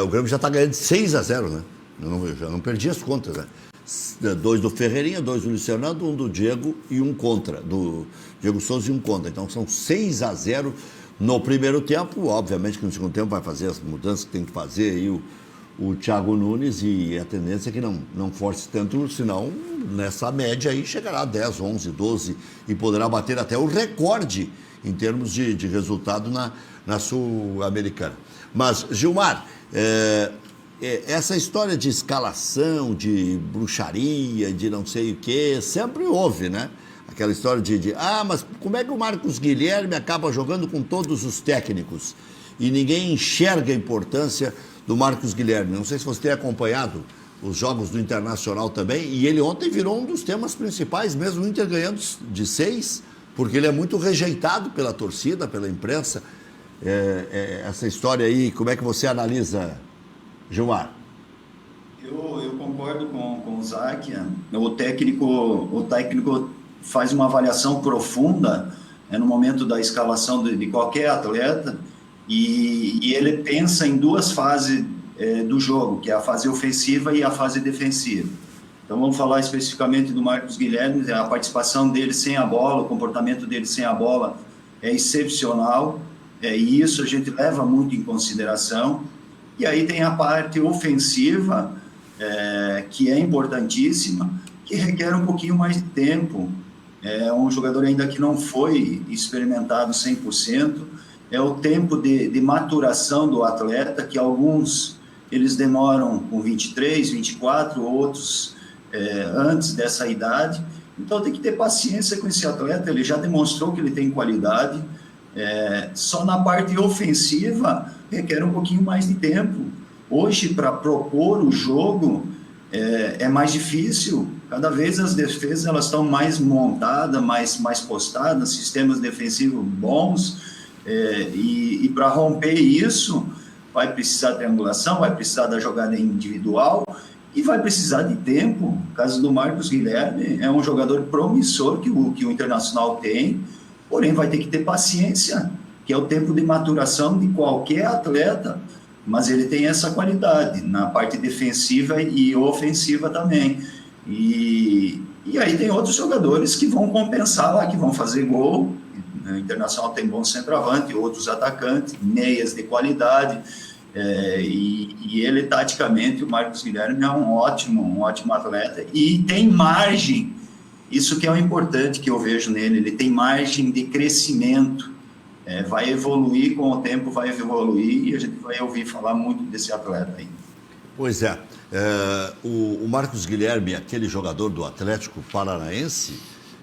O Grêmio já está ganhando de 6-0, né? Eu já não perdi as contas, né? 2 do Ferreirinha, 2 do Luiz Fernando, 1 do Diego e 1 contra. Do Diego Souza e 1 contra. Então são 6-0 no primeiro tempo. Obviamente que no segundo tempo vai fazer as mudanças que tem que fazer aí o Thiago Nunes, e a tendência é que não force tanto, senão nessa média aí chegará a 10, 11, 12 e poderá bater até o recorde em termos de resultado na Sul-Americana. Mas, Gilmar, essa história de escalação, de bruxaria, de não sei o quê, sempre houve, né? Aquela história mas como é que o Marcos Guilherme acaba jogando com todos os técnicos e ninguém enxerga a importância do Marcos Guilherme? Não sei se você tem acompanhado os jogos do Internacional também, e ele ontem virou um dos temas principais, mesmo o Inter ganhando de 6, porque ele é muito rejeitado pela torcida, pela imprensa. Essa história aí, como é que você analisa, Gilmar? Eu concordo com o Záquia. O técnico faz uma avaliação profunda no momento da escalação de qualquer atleta, e ele pensa em 2 fases do jogo, que é a fase ofensiva e a fase defensiva. Então vamos falar especificamente do Marcos Guilherme. A participação dele sem a bola, o comportamento dele sem a bola é excepcional, e isso a gente leva muito em consideração. E aí tem a parte ofensiva, que é importantíssima, que requer um pouquinho mais de tempo. É um jogador ainda que não foi experimentado 100%, é o tempo de maturação do atleta, que alguns eles demoram com 23, 24, outros antes dessa idade. Então tem que ter paciência com esse atleta, ele já demonstrou que ele tem qualidade. Só na parte ofensiva requer um pouquinho mais de tempo. Hoje, para propor o jogo, é mais difícil. Cada vez as defesas elas estão mais montadas, mais postadas, sistemas defensivos bons, e para romper isso vai precisar de triangulação, vai precisar da jogada individual e vai precisar de tempo. No caso do Marcos Guilherme, é um jogador promissor que o Internacional tem, porém vai ter que ter paciência, que é o tempo de maturação de qualquer atleta, mas ele tem essa qualidade na parte defensiva e ofensiva também. E aí tem outros jogadores que vão compensar lá, que vão fazer gol. O Internacional tem bom centroavante, outros atacantes, meias de qualidade, e ele taticamente, o Marcos Guilherme é um ótimo atleta e tem margem. Isso que é o importante que eu vejo nele, ele tem margem de crescimento, vai evoluir com o tempo, vai evoluir, e a gente vai ouvir falar muito desse atleta aí. Pois é, o Marcos Guilherme, aquele jogador do Atlético Paranaense,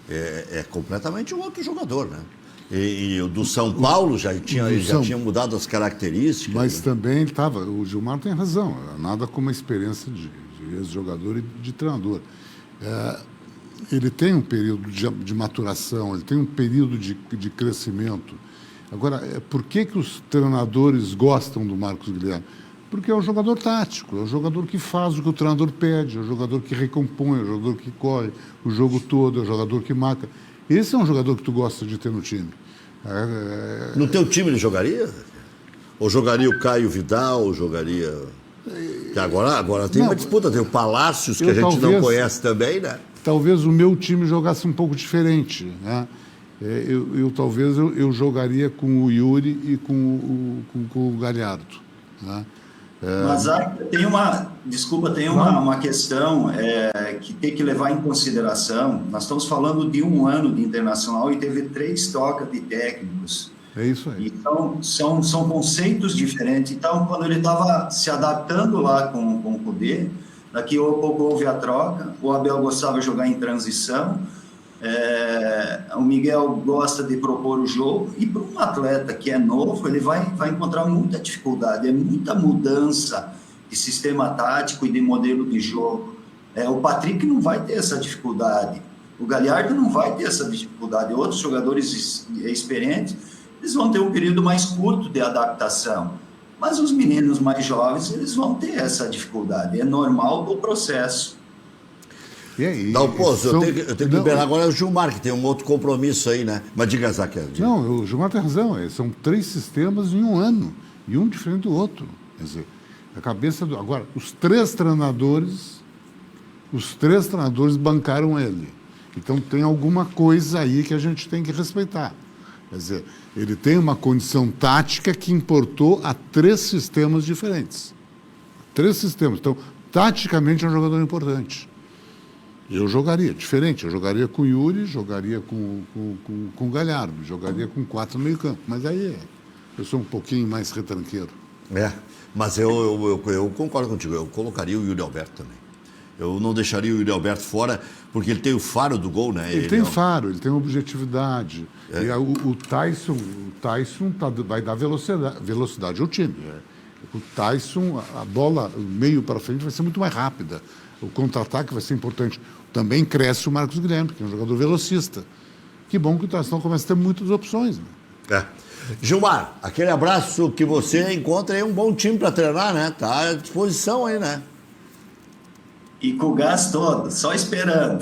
é completamente um outro jogador, né? E o do São Paulo já tinha mudado as características. Mas né? também o Gilmar tem razão, nada como a experiência de ex-jogador e de treinador. Ele tem um período de maturação, ele tem um período de crescimento. Agora, por que os treinadores gostam do Marcos Guilherme? Porque é um jogador tático, é um jogador que faz o que o treinador pede, é um jogador que recompõe, é um jogador que corre o jogo todo, é um jogador que marca. Esse é um jogador que tu gosta de ter no time. No teu time ele jogaria? Ou jogaria o Caio Vidal, ou jogaria... Que agora tem uma disputa, tem o Palácios, que a gente não conhece também, né? Talvez o meu time jogasse um pouco diferente, né? Talvez eu jogaria com o Yuri e com o Galhardo, né? Mas tem uma questão que tem que levar em consideração. Nós estamos falando de um ano de Internacional e teve 3 trocas de técnicos. É isso aí. Então, são conceitos diferentes. Então, quando ele estava se adaptando lá com o Kudê, daqui a pouco houve a troca, o Abel gostava de jogar em transição, o Miguel gosta de propor o jogo, e para um atleta que é novo, ele vai encontrar muita dificuldade, é muita mudança de sistema tático e de modelo de jogo. O Patrick não vai ter essa dificuldade, o Galhardo não vai ter essa dificuldade, outros jogadores experientes, eles vão ter um período mais curto de adaptação, mas os meninos mais jovens, eles vão ter essa dificuldade, é normal do processo. E aí, Dalpozo, eu tenho que liberar agora o Gilmar, que tem um outro compromisso aí, né? Mas diga, Zaqueu. Não, o Gilmar tem razão. São 3 sistemas em um ano, e um diferente do outro. Quer dizer, a cabeça do... Agora, os três treinadores bancaram ele. Então, tem alguma coisa aí que a gente tem que respeitar. Quer dizer, ele tem uma condição tática que importou a 3 sistemas diferentes. 3 sistemas. Então, taticamente, é um jogador importante. Eu jogaria diferente, eu jogaria com o Yuri, jogaria com o Galhardo, jogaria com 4 no meio campo, mas aí eu sou um pouquinho mais retranqueiro. Mas eu concordo contigo, eu colocaria o Yuri Alberto também. Eu não deixaria o Yuri Alberto fora, porque ele tem o faro do gol, né? Ele tem faro, ele tem objetividade. E o Tyson vai dar velocidade ao time. O Tyson, a bola meio para frente vai ser muito mais rápida. O contra-ataque vai ser importante. Também cresce o Marcos Guilherme, que é um jogador velocista. Que bom que o Tação começa a ter muitas opções. Né? Gilmar, aquele abraço que você encontra aí um bom time para treinar, né? Tá à disposição aí, né? E com o gás todo, só esperando.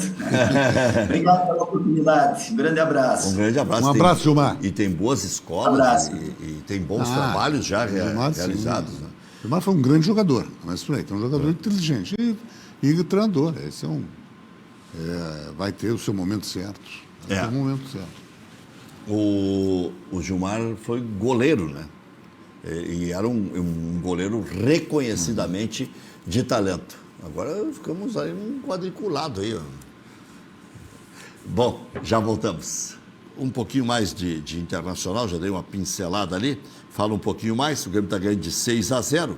Obrigado pela oportunidade. Um grande abraço. Um grande abraço. Um abraço, Gilmar. E tem boas escolas e tem bons trabalhos já realizados. Né? O Gilmar foi um grande jogador, mas é um jogador inteligente e treinador. Esse vai ter o seu momento certo. Vai ter o momento certo. O Gilmar foi goleiro, né? E era um goleiro reconhecidamente de talento. Agora ficamos aí um quadriculado aí. Ó. Bom, já voltamos. Um pouquinho mais de Internacional, já dei uma pincelada ali. Fala um pouquinho mais, o Grêmio está ganhando de 6-0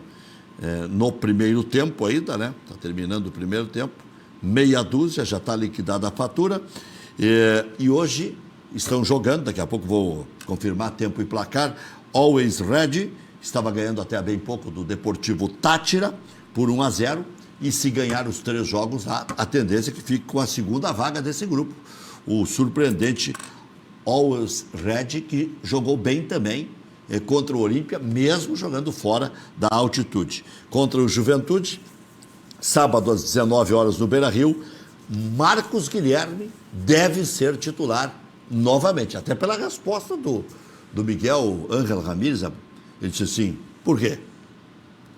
no primeiro tempo ainda, né? Está terminando o primeiro tempo. Meia dúzia, já está liquidada a fatura. E hoje estão jogando, daqui a pouco vou confirmar tempo e placar. Always Ready, estava ganhando até há bem pouco do Deportivo Táchira, por 1-0. E se ganhar os 3 jogos, a tendência é que fique com a segunda vaga desse grupo. O surpreendente Always Red, que jogou bem também contra o Olímpia, mesmo jogando fora da altitude. Contra o Juventude, sábado às 19 horas no Beira-Rio, Marcos Guilherme deve ser titular novamente. Até pela resposta do Miguel Ángel Ramírez, ele disse assim, por quê?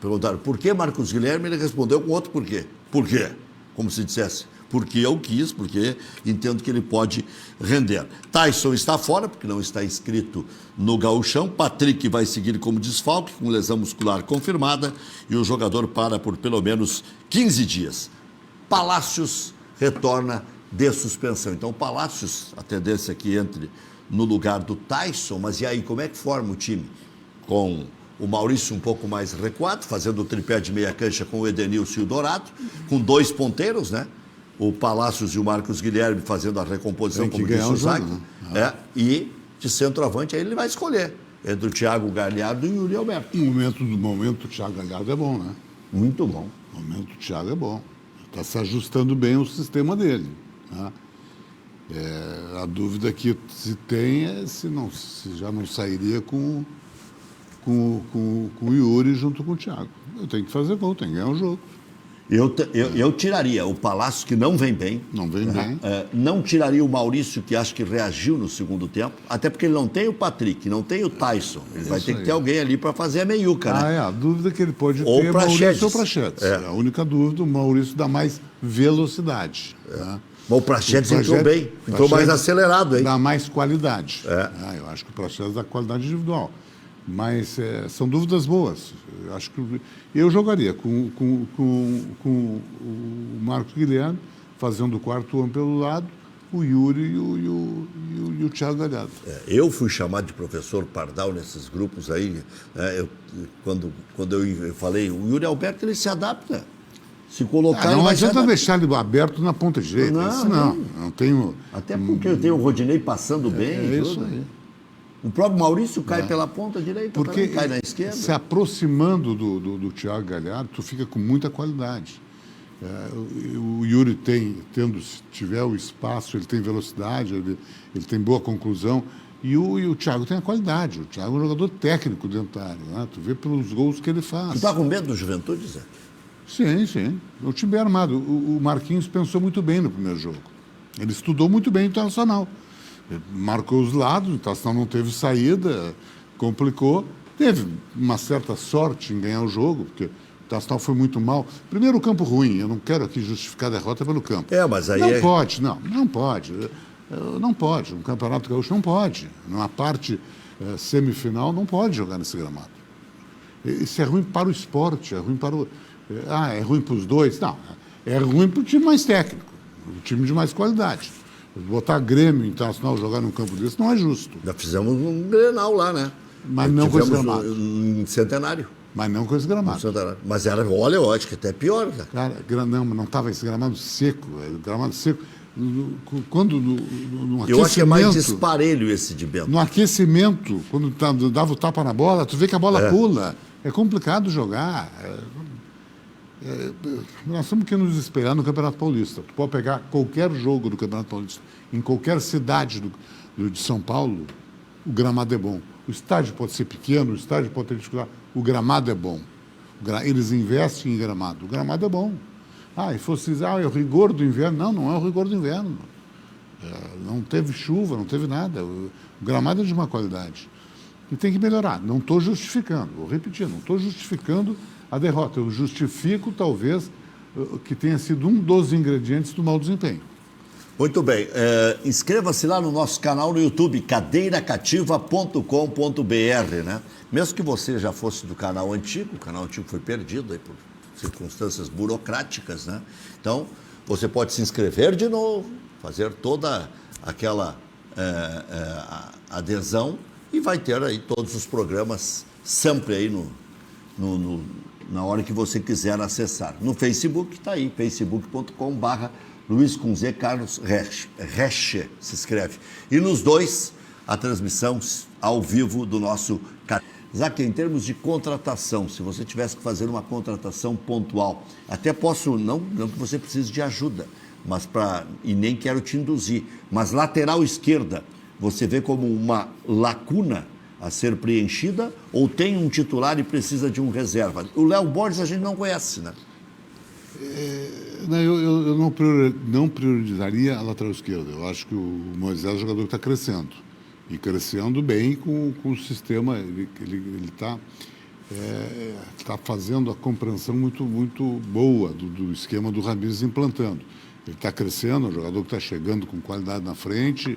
Perguntaram, por que Marcos Guilherme? Ele respondeu com outro porquê. Por quê? Como se dissesse, porque eu quis, porque entendo que ele pode render. Tyson está fora, porque não está inscrito no Gauchão. Patrick vai seguir como desfalque, com lesão muscular confirmada, e o jogador para por pelo menos 15 dias. Palácios retorna de suspensão. Então, o Palácios, a tendência é que entre no lugar do Tyson, mas e aí, como é que forma o time? Com o Maurício um pouco mais recuado, fazendo o tripé de meia cancha com o Edenilson e o Dourado, com 2 ponteiros, né? O Palácios e o Marcos Guilherme fazendo a recomposição, como disse o Zac. E de centroavante, aí ele vai escolher entre o Thiago Galhardo e o Yuri Alberto. O momento do Thiago Galhardo é bom, né? Muito bom. O momento do Thiago é bom. Está se ajustando bem o sistema dele. Né? A dúvida que se tem é se já não sairia com o Yuri junto com o Thiago. Eu tenho que fazer gol, tenho que ganhar o jogo. Eu tiraria o Palácio, que não vem bem. Não vem bem. Não tiraria o Maurício, que acho que reagiu no segundo tempo, até porque ele não tem o Patrick, não tem o Tyson. Ele vai ter que ter alguém ali para fazer a meiuca, né? A dúvida que ele pode ou ter é Maurício ou Praxedes. A única dúvida, o Maurício dá mais velocidade. Né? Mas o Praxedes entrou bem, entrou mais acelerado, hein? Dá mais qualidade. Eu acho que o Praxedes dá qualidade individual. Mas são dúvidas boas. Acho que eu jogaria com o Marcos Guilherme, fazendo o quarto homem pelo lado, o Yuri e o Thiago Galhardo. Eu fui chamado de professor Pardal nesses grupos aí. Quando eu falei, o Yuri Alberto, ele se adapta. Se colocar, não ele vai adianta se deixar ele aberto na ponta direita. Não tenho. Até porque eu tenho o Rodinei passando bem. É isso aí. O próprio Maurício cai pela ponta direita, porque cai na esquerda. Se aproximando do Thiago Galhardo, tu fica com muita qualidade. O Yuri se tiver o espaço, ele tem velocidade, ele tem boa conclusão. E o Thiago tem a qualidade. O Thiago é um jogador técnico dentro da área. Né? Tu vê pelos gols que ele faz. Tu está com medo do Juventude, Zé? Sim. O time é armado. O Marquinhos pensou muito bem no primeiro jogo. Ele estudou muito bem o Internacional. Ele marcou os lados, o Internacional não teve saída, complicou. Teve uma certa sorte em ganhar o jogo, porque o Internacional foi muito mal. Primeiro, o campo ruim. Eu não quero aqui justificar a derrota pelo campo. Mas aí não pode. Não pode. Um campeonato gaúcho não pode. Numa parte semifinal, não pode jogar nesse gramado. Isso é ruim para o esporte, é ruim para o... é ruim para os dois? Não, é ruim para o time mais técnico, o time de mais qualidade. Botar Grêmio Internacional jogar num campo desse não é justo. Já fizemos um Grenal lá, né? Mas não com esse gramado. Em Centenário. Mas não com esse gramado. Mas olha, eu acho que até pior. Né? Cara, não estava esse gramado seco. Gramado seco. Quando no aquecimento... Eu acho que é mais disparelho esse de Bento. No aquecimento, quando dava o tapa na bola, tu vê que a bola pula. É complicado jogar. Nós temos que nos espelhar no Campeonato Paulista. Tu pode pegar qualquer jogo do Campeonato Paulista, em qualquer cidade de São Paulo, o gramado é bom. O estádio pode ser pequeno, o estádio pode ter dificuldade, o gramado é bom. Eles investem em gramado. O gramado é bom. E fosse dizer, é o rigor do inverno. Não é o rigor do inverno. Não teve chuva, não teve nada. O gramado é de uma qualidade. E tem que melhorar. Não estou justificando, vou repetir, não estou justificando a derrota. Eu justifico, talvez, que tenha sido um dos ingredientes do mau desempenho. Muito bem. Inscreva-se lá no nosso canal no YouTube, cadeiracativa.com.br, né? Mesmo que você já fosse do canal antigo, o canal antigo foi perdido aí por circunstâncias burocráticas, né? Então, você pode se inscrever de novo, fazer toda aquela adesão e vai ter aí todos os programas sempre aí na hora que você quiser acessar. No Facebook, está aí, facebook.com/Luiz com Z, Carlos Reche, se escreve. E nos dois, a transmissão ao vivo do nosso canal. Zac, em termos de contratação, se você tivesse que fazer uma contratação pontual, até posso, não que você precise de ajuda, e nem quero te induzir, mas lateral esquerda, você vê como uma lacuna a ser preenchida ou tem um titular e precisa de um reserva? O Léo Borges a gente não conhece, né? Eu não priorizaria a lateral esquerda. Eu acho que o Moisés é um jogador que está crescendo. E crescendo bem com o sistema. Ele está fazendo a compreensão muito boa do esquema do Ramires implantando. Ele está crescendo, é um jogador que está chegando com qualidade na frente.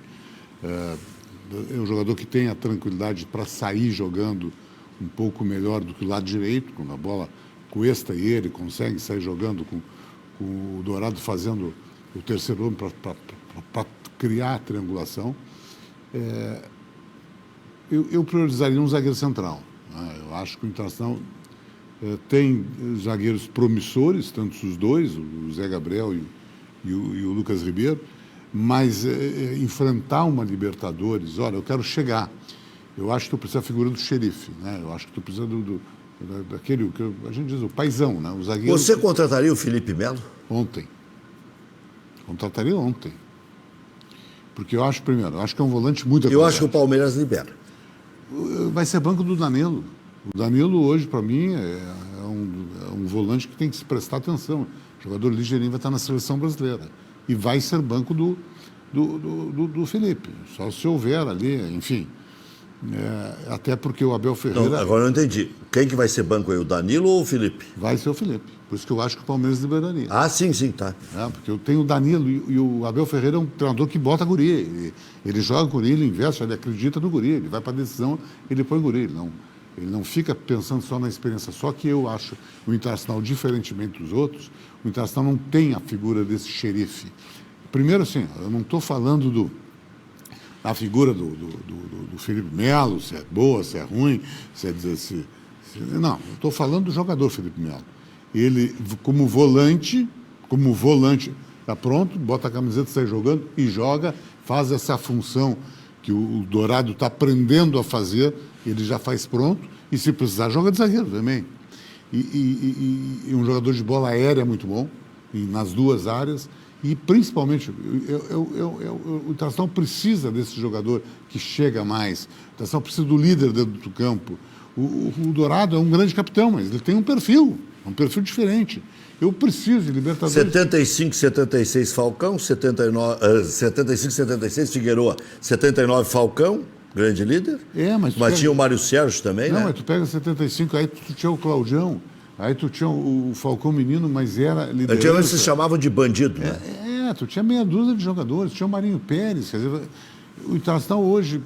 É um jogador que tem a tranquilidade para sair jogando um pouco melhor do que o lado direito, quando a bola Cuesta e ele conseguem sair jogando com o Dourado fazendo o terceiro homem para criar a triangulação. Eu priorizaria um zagueiro central. Né? Eu acho que o Internacional tem zagueiros promissores, tanto os dois, o Zé Gabriel e o Lucas Ribeiro, mas enfrentar uma Libertadores, olha, eu quero chegar. Eu acho que tu precisa da figura do xerife, né? Eu acho que tu precisa daquele que a gente diz, o paizão, né? O zagueiro. Você contrataria o Felipe Melo? Ontem. Contrataria ontem. Porque eu acho que é um volante muito Eu acho que o Palmeiras libera. Vai ser banco do Danilo. O Danilo hoje, para mim, é um volante que tem que se prestar atenção. O jogador ligeirinho vai estar na seleção brasileira. E vai ser banco do Felipe. Só se houver ali, enfim. Até porque o Abel Ferreira... Não, agora eu não entendi. Quem que vai ser banco aí, o Danilo ou o Felipe? Vai ser o Felipe. Por isso que eu acho que o Palmeiras liberaria. Ah, sim, tá. Porque eu tenho o Danilo e o Abel Ferreira é um treinador que bota guri. Ele joga guri, ele investe, ele acredita no guri. Ele vai para a decisão, ele põe guri. Ele não fica pensando só na experiência. Só que eu acho o Internacional, diferentemente dos outros, o Internacional não tem a figura desse xerife. Primeiro, assim, eu não estou falando da figura do Felipe Melo, se é boa, se é ruim, não, eu estou falando do jogador Felipe Melo. Ele, como volante, está pronto, bota a camiseta, sai jogando e joga, faz essa função que o Dourado está aprendendo a fazer, ele já faz pronto, e se precisar, joga de zagueiro também. E um jogador de bola aérea muito bom, e nas duas áreas, e principalmente, o Internacional precisa desse jogador que chega mais, o Internacional precisa do líder dentro do campo. O Dourado é um grande capitão, mas ele tem um perfil diferente. Eu preciso de Libertadores. 75, 76 Falcão, 75, 76 Figueroa, 79 Falcão, grande líder. Mas tinha o Mário Sérgio também, né? Não, mas tu pega 75, aí tu tinha o Claudião, aí tu tinha o Falcão Menino, mas era liderança. Antigamente se chamavam de bandido, né? Tu tinha meia dúzia de jogadores, tinha o Marinho Pérez, quer dizer, o Internacional hoje,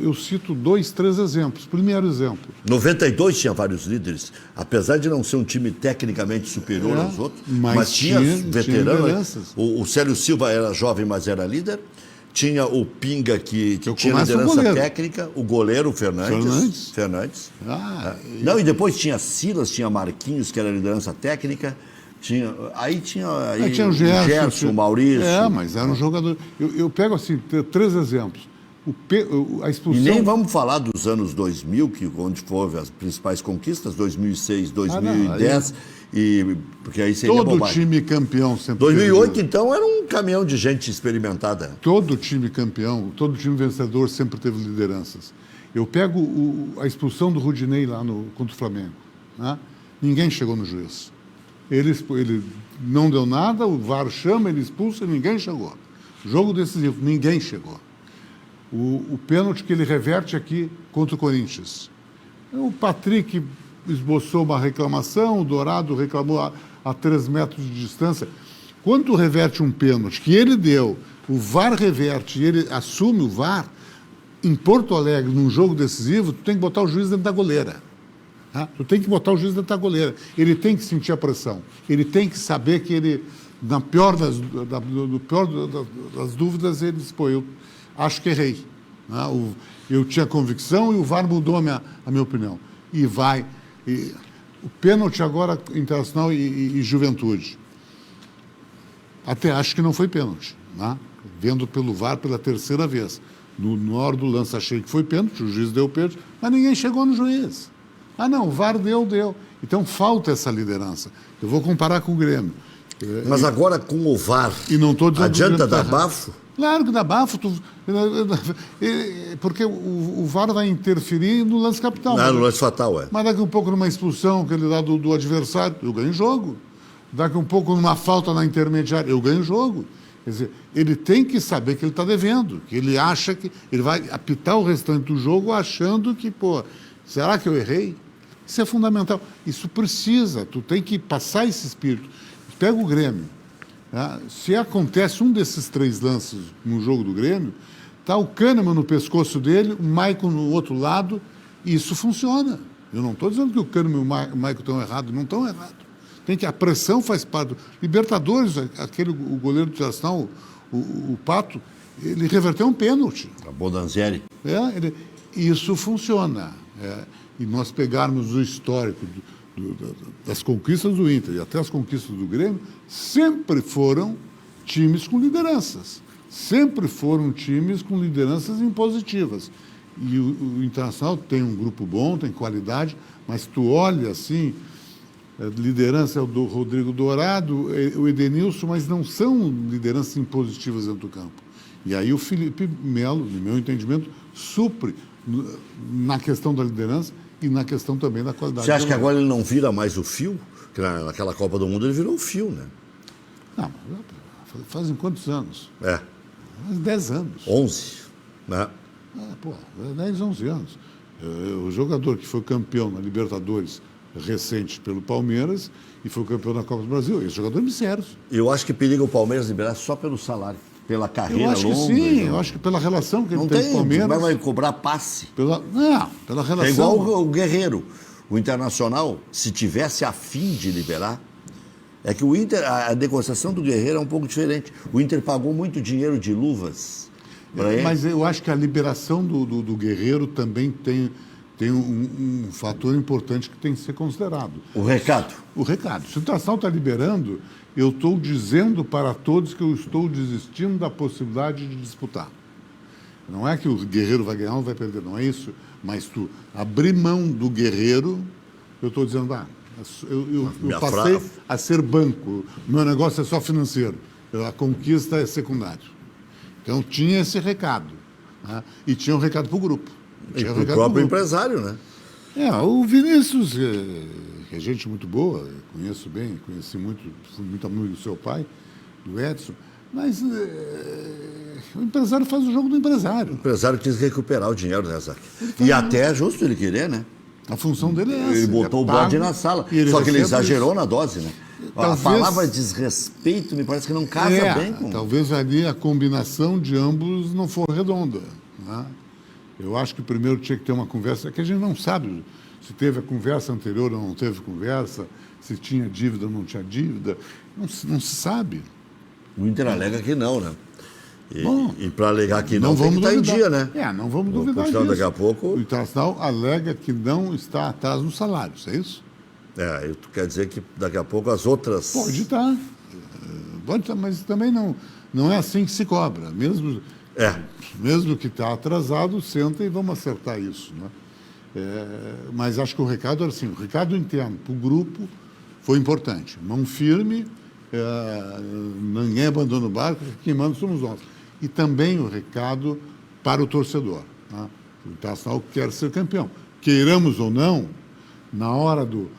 eu cito 2, 3 exemplos. Primeiro exemplo. 92 tinha vários líderes, apesar de não ser um time tecnicamente superior aos outros, mas tinha veteranos. O Célio Silva era jovem, mas era líder. Tinha o Pinga, que tinha liderança técnica, o goleiro, o Fernandes. Não, e depois tinha Silas, tinha Marquinhos, que era liderança técnica. Aí tinha o Gerson, o Maurício. Mas era um jogador. Eu pego assim, 3 exemplos. A expulsão... E nem vamos falar dos anos 2000, onde houve as principais conquistas, 2006, 2010, porque aí seria todo time campeão sempre 2008, então, era um caminhão de gente experimentada. Todo time campeão, todo time vencedor sempre teve lideranças. Eu pego a expulsão do Rudinei lá contra o Flamengo. Né? Ninguém chegou no juiz. Ele não deu nada, o VAR chama, ele expulsa, ninguém chegou. Jogo decisivo, ninguém chegou. O pênalti que ele reverte aqui contra o Corinthians. O Patrick esboçou uma reclamação, o Dourado reclamou a 3 metros de distância. Quando tu reverte um pênalti que ele deu, o VAR reverte e ele assume o VAR, em Porto Alegre, num jogo decisivo, tu tem que botar o juiz dentro da goleira. Tu tem que botar o juiz dentro da goleira. Ele tem que sentir a pressão. Ele tem que saber que ele, no pior das dúvidas, ele diz, eu acho que errei. Eu tinha convicção e o VAR mudou a minha opinião. E vai. O pênalti agora, Internacional e Juventude. Até acho que não foi pênalti. Vendo pelo VAR pela 3ª vez. Na hora do lance achei que foi pênalti, o juiz deu pênalti, mas ninguém chegou no juiz. Não, o VAR deu. Então falta essa liderança. Eu vou comparar com o Grêmio. Mas agora com o VAR, e não tô dizendo adianta dar bafo? Claro que dá bafo, porque o VAR vai interferir no lance capital. No lance fatal, Mas daqui um pouco numa expulsão que ele dá do adversário, eu ganho o jogo. Daqui um pouco numa falta na intermediária, eu ganho o jogo. Quer dizer, ele tem que saber que ele está devendo, que ele acha que ele vai apitar o restante do jogo achando que, será que eu errei? Isso é fundamental. Isso precisa, tu tem que passar esse espírito. Pega o Grêmio. Se acontece um desses 3 lances no jogo do Grêmio, está o Kahneman no pescoço dele, o Maicon no outro lado, e isso funciona. Eu não estou dizendo que o Kahneman e o Maicon estão errados, não estão errados. A pressão faz parte. Libertadores, o goleiro do Internacional, o Pato, ele reverteu um pênalti. A Bodanzieri. Isso funciona. E nós pegarmos o histórico das conquistas do Inter e até as conquistas do Grêmio, sempre foram times com lideranças. Sempre foram times com lideranças impositivas. E o Internacional tem um grupo bom, tem qualidade, mas tu olha assim, a liderança é o do Rodrigo Dourado, o Edenilson, mas não são lideranças impositivas dentro do campo. E aí o Felipe Melo, no meu entendimento, supre na questão da liderança e na questão também da qualidade. Você acha que agora ele não vira mais o fio? Porque naquela Copa do Mundo ele virou o fio, né? Não, fazem quantos anos? Faz 10 anos. 11, né? 10, 11 anos. O jogador que foi campeão na Libertadores recente pelo Palmeiras e foi campeão da Copa do Brasil, esse jogador é Sérgio. Eu acho que periga o Palmeiras liberar só pelo salário. pela carreira Eu acho que longa? sim, Não? eu acho que pela relação que Não ele tem com o tem, Palmeiras. mas vai cobrar passe. Pela relação. É igual o Guerreiro. O Internacional, se tivesse a fim de liberar, é que o Inter, a negociação do Guerreiro é um pouco diferente. O Inter pagou muito dinheiro de luvas para ele. Mas eu acho que a liberação do Guerreiro também tem um fator importante que tem que ser considerado. O recado. O recado. Se o Internacional está liberando, eu estou dizendo para todos que eu estou desistindo da possibilidade de disputar. Não é que o Guerreiro vai ganhar ou vai perder, não é isso. Mas tu abrir mão do Guerreiro, eu estou dizendo, eu passei a ser banco, meu negócio é só financeiro, a conquista é secundário. Então tinha esse recado, né? E tinha um recado para o grupo. E para o próprio empresário, né? O Vinícius, que é gente muito boa, conheço bem, conheci muito, fui muito amigo do seu pai, do Edson, mas o empresário faz o jogo do empresário. O empresário quis recuperar o dinheiro, né, Zac? E até é justo ele querer, né? A função dele é essa. Ele botou o bode na sala. Só que ele exagerou na dose, né? A palavra desrespeito me parece que não casa bem com... Talvez ali a combinação de ambos não for redonda, né? Eu acho que primeiro tinha que ter uma conversa, que a gente não sabe se teve a conversa anterior ou não teve conversa, se tinha dívida ou não tinha dívida, não se sabe. O Inter alega que não, né? Bom, e para alegar que não, vamos tem que estar em dia, né? Não vamos duvidar disso. Daqui a pouco... O Internacional alega que não está atrás nos salários, é isso? Tu quer dizer que daqui a pouco as outras... Pode estar, mas também não é assim que se cobra. Mesmo que está atrasado, senta e vamos acertar isso, né? Mas acho que o recado era assim, o recado interno para o grupo foi importante. Mão firme, ninguém abandona o barco, quem manda somos nós. E também o recado para o torcedor, né? O Internacional quer ser campeão. Queiramos ou não, na hora do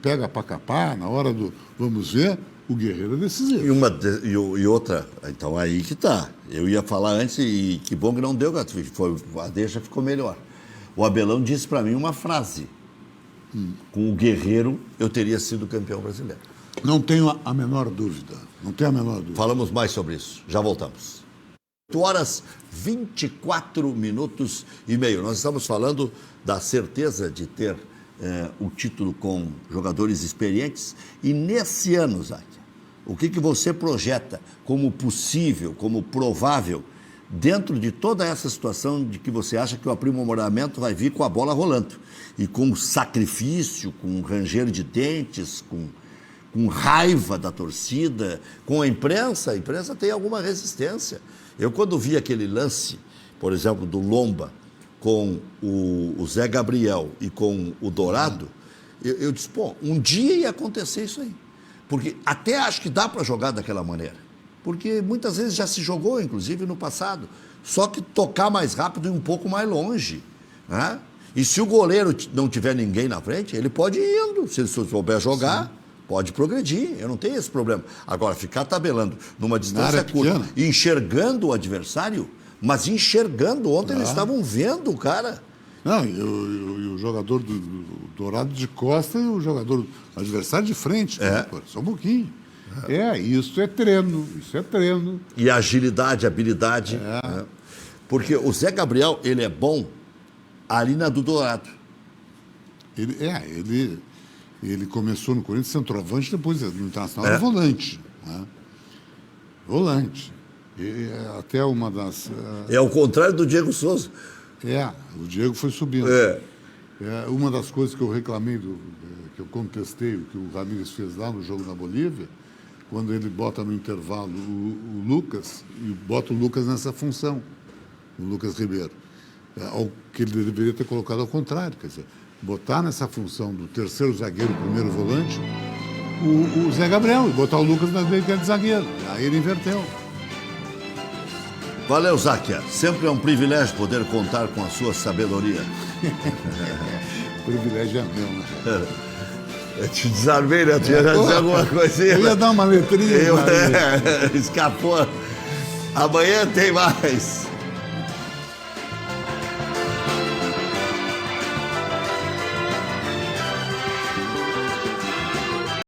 pega para capar, na hora do vamos ver, o Guerreiro é decisivo. E outra, então aí que está. Eu ia falar antes e que bom que não deu, a deixa ficou melhor. O Abelão disse para mim uma frase. Com o Guerreiro eu teria sido campeão brasileiro. Não tenho a menor dúvida. Não tenho a menor dúvida. Falamos mais sobre isso. Já voltamos. 8h24 minutos e meio. Nós estamos falando da certeza de ter o título com jogadores experientes. E nesse ano, Zac, o que você projeta como possível, como provável, dentro de toda essa situação de que você acha que o aprimoramento vai vir com a bola rolando? E com sacrifício, com ranger de dentes, com raiva da torcida, com a imprensa tem alguma resistência. Eu, quando vi aquele lance, por exemplo, do Lomba com o Zé Gabriel e com o Dourado, eu disse, um dia ia acontecer isso aí. Porque até acho que dá para jogar daquela maneira. Porque muitas vezes já se jogou, inclusive, no passado. Só que tocar mais rápido e um pouco mais longe, né? E se o goleiro não tiver ninguém na frente, ele pode ir indo. Se ele souber jogar... Sim. Pode progredir, eu não tenho esse problema. Agora, ficar tabelando numa distância curta, enxergando o adversário, mas enxergando, ontem eles estavam vendo o cara. Não, e o jogador do Dourado de costa e o jogador adversário de frente. Só um pouquinho. Isso é treino, E agilidade, habilidade. Né? Porque o Zé Gabriel, ele é bom ali na do Dourado. Ele começou no Corinthians centroavante, depois no Internacional era volante. Né? Volante. Até uma das... É o contrário do Diego Souza. O Diego foi subindo. Uma das coisas que eu reclamei, que eu contestei, o que o Ramírez fez lá no jogo na Bolívia, quando ele bota no intervalo o Lucas, e bota o Lucas nessa função, o Lucas Ribeiro. Ao que ele deveria ter colocado ao contrário, quer dizer, botar nessa função do terceiro zagueiro, primeiro volante, o Zé Gabriel, e botar o Lucas na direita de zagueiro. Aí ele inverteu. Valeu, Záquia. Sempre é um privilégio poder contar com a sua sabedoria. Privilégio é meu, né? Eu te desarmei, né? Tu ia dizer alguma coisinha. Eu ia dar uma letrinha. Escapou. Amanhã tem mais.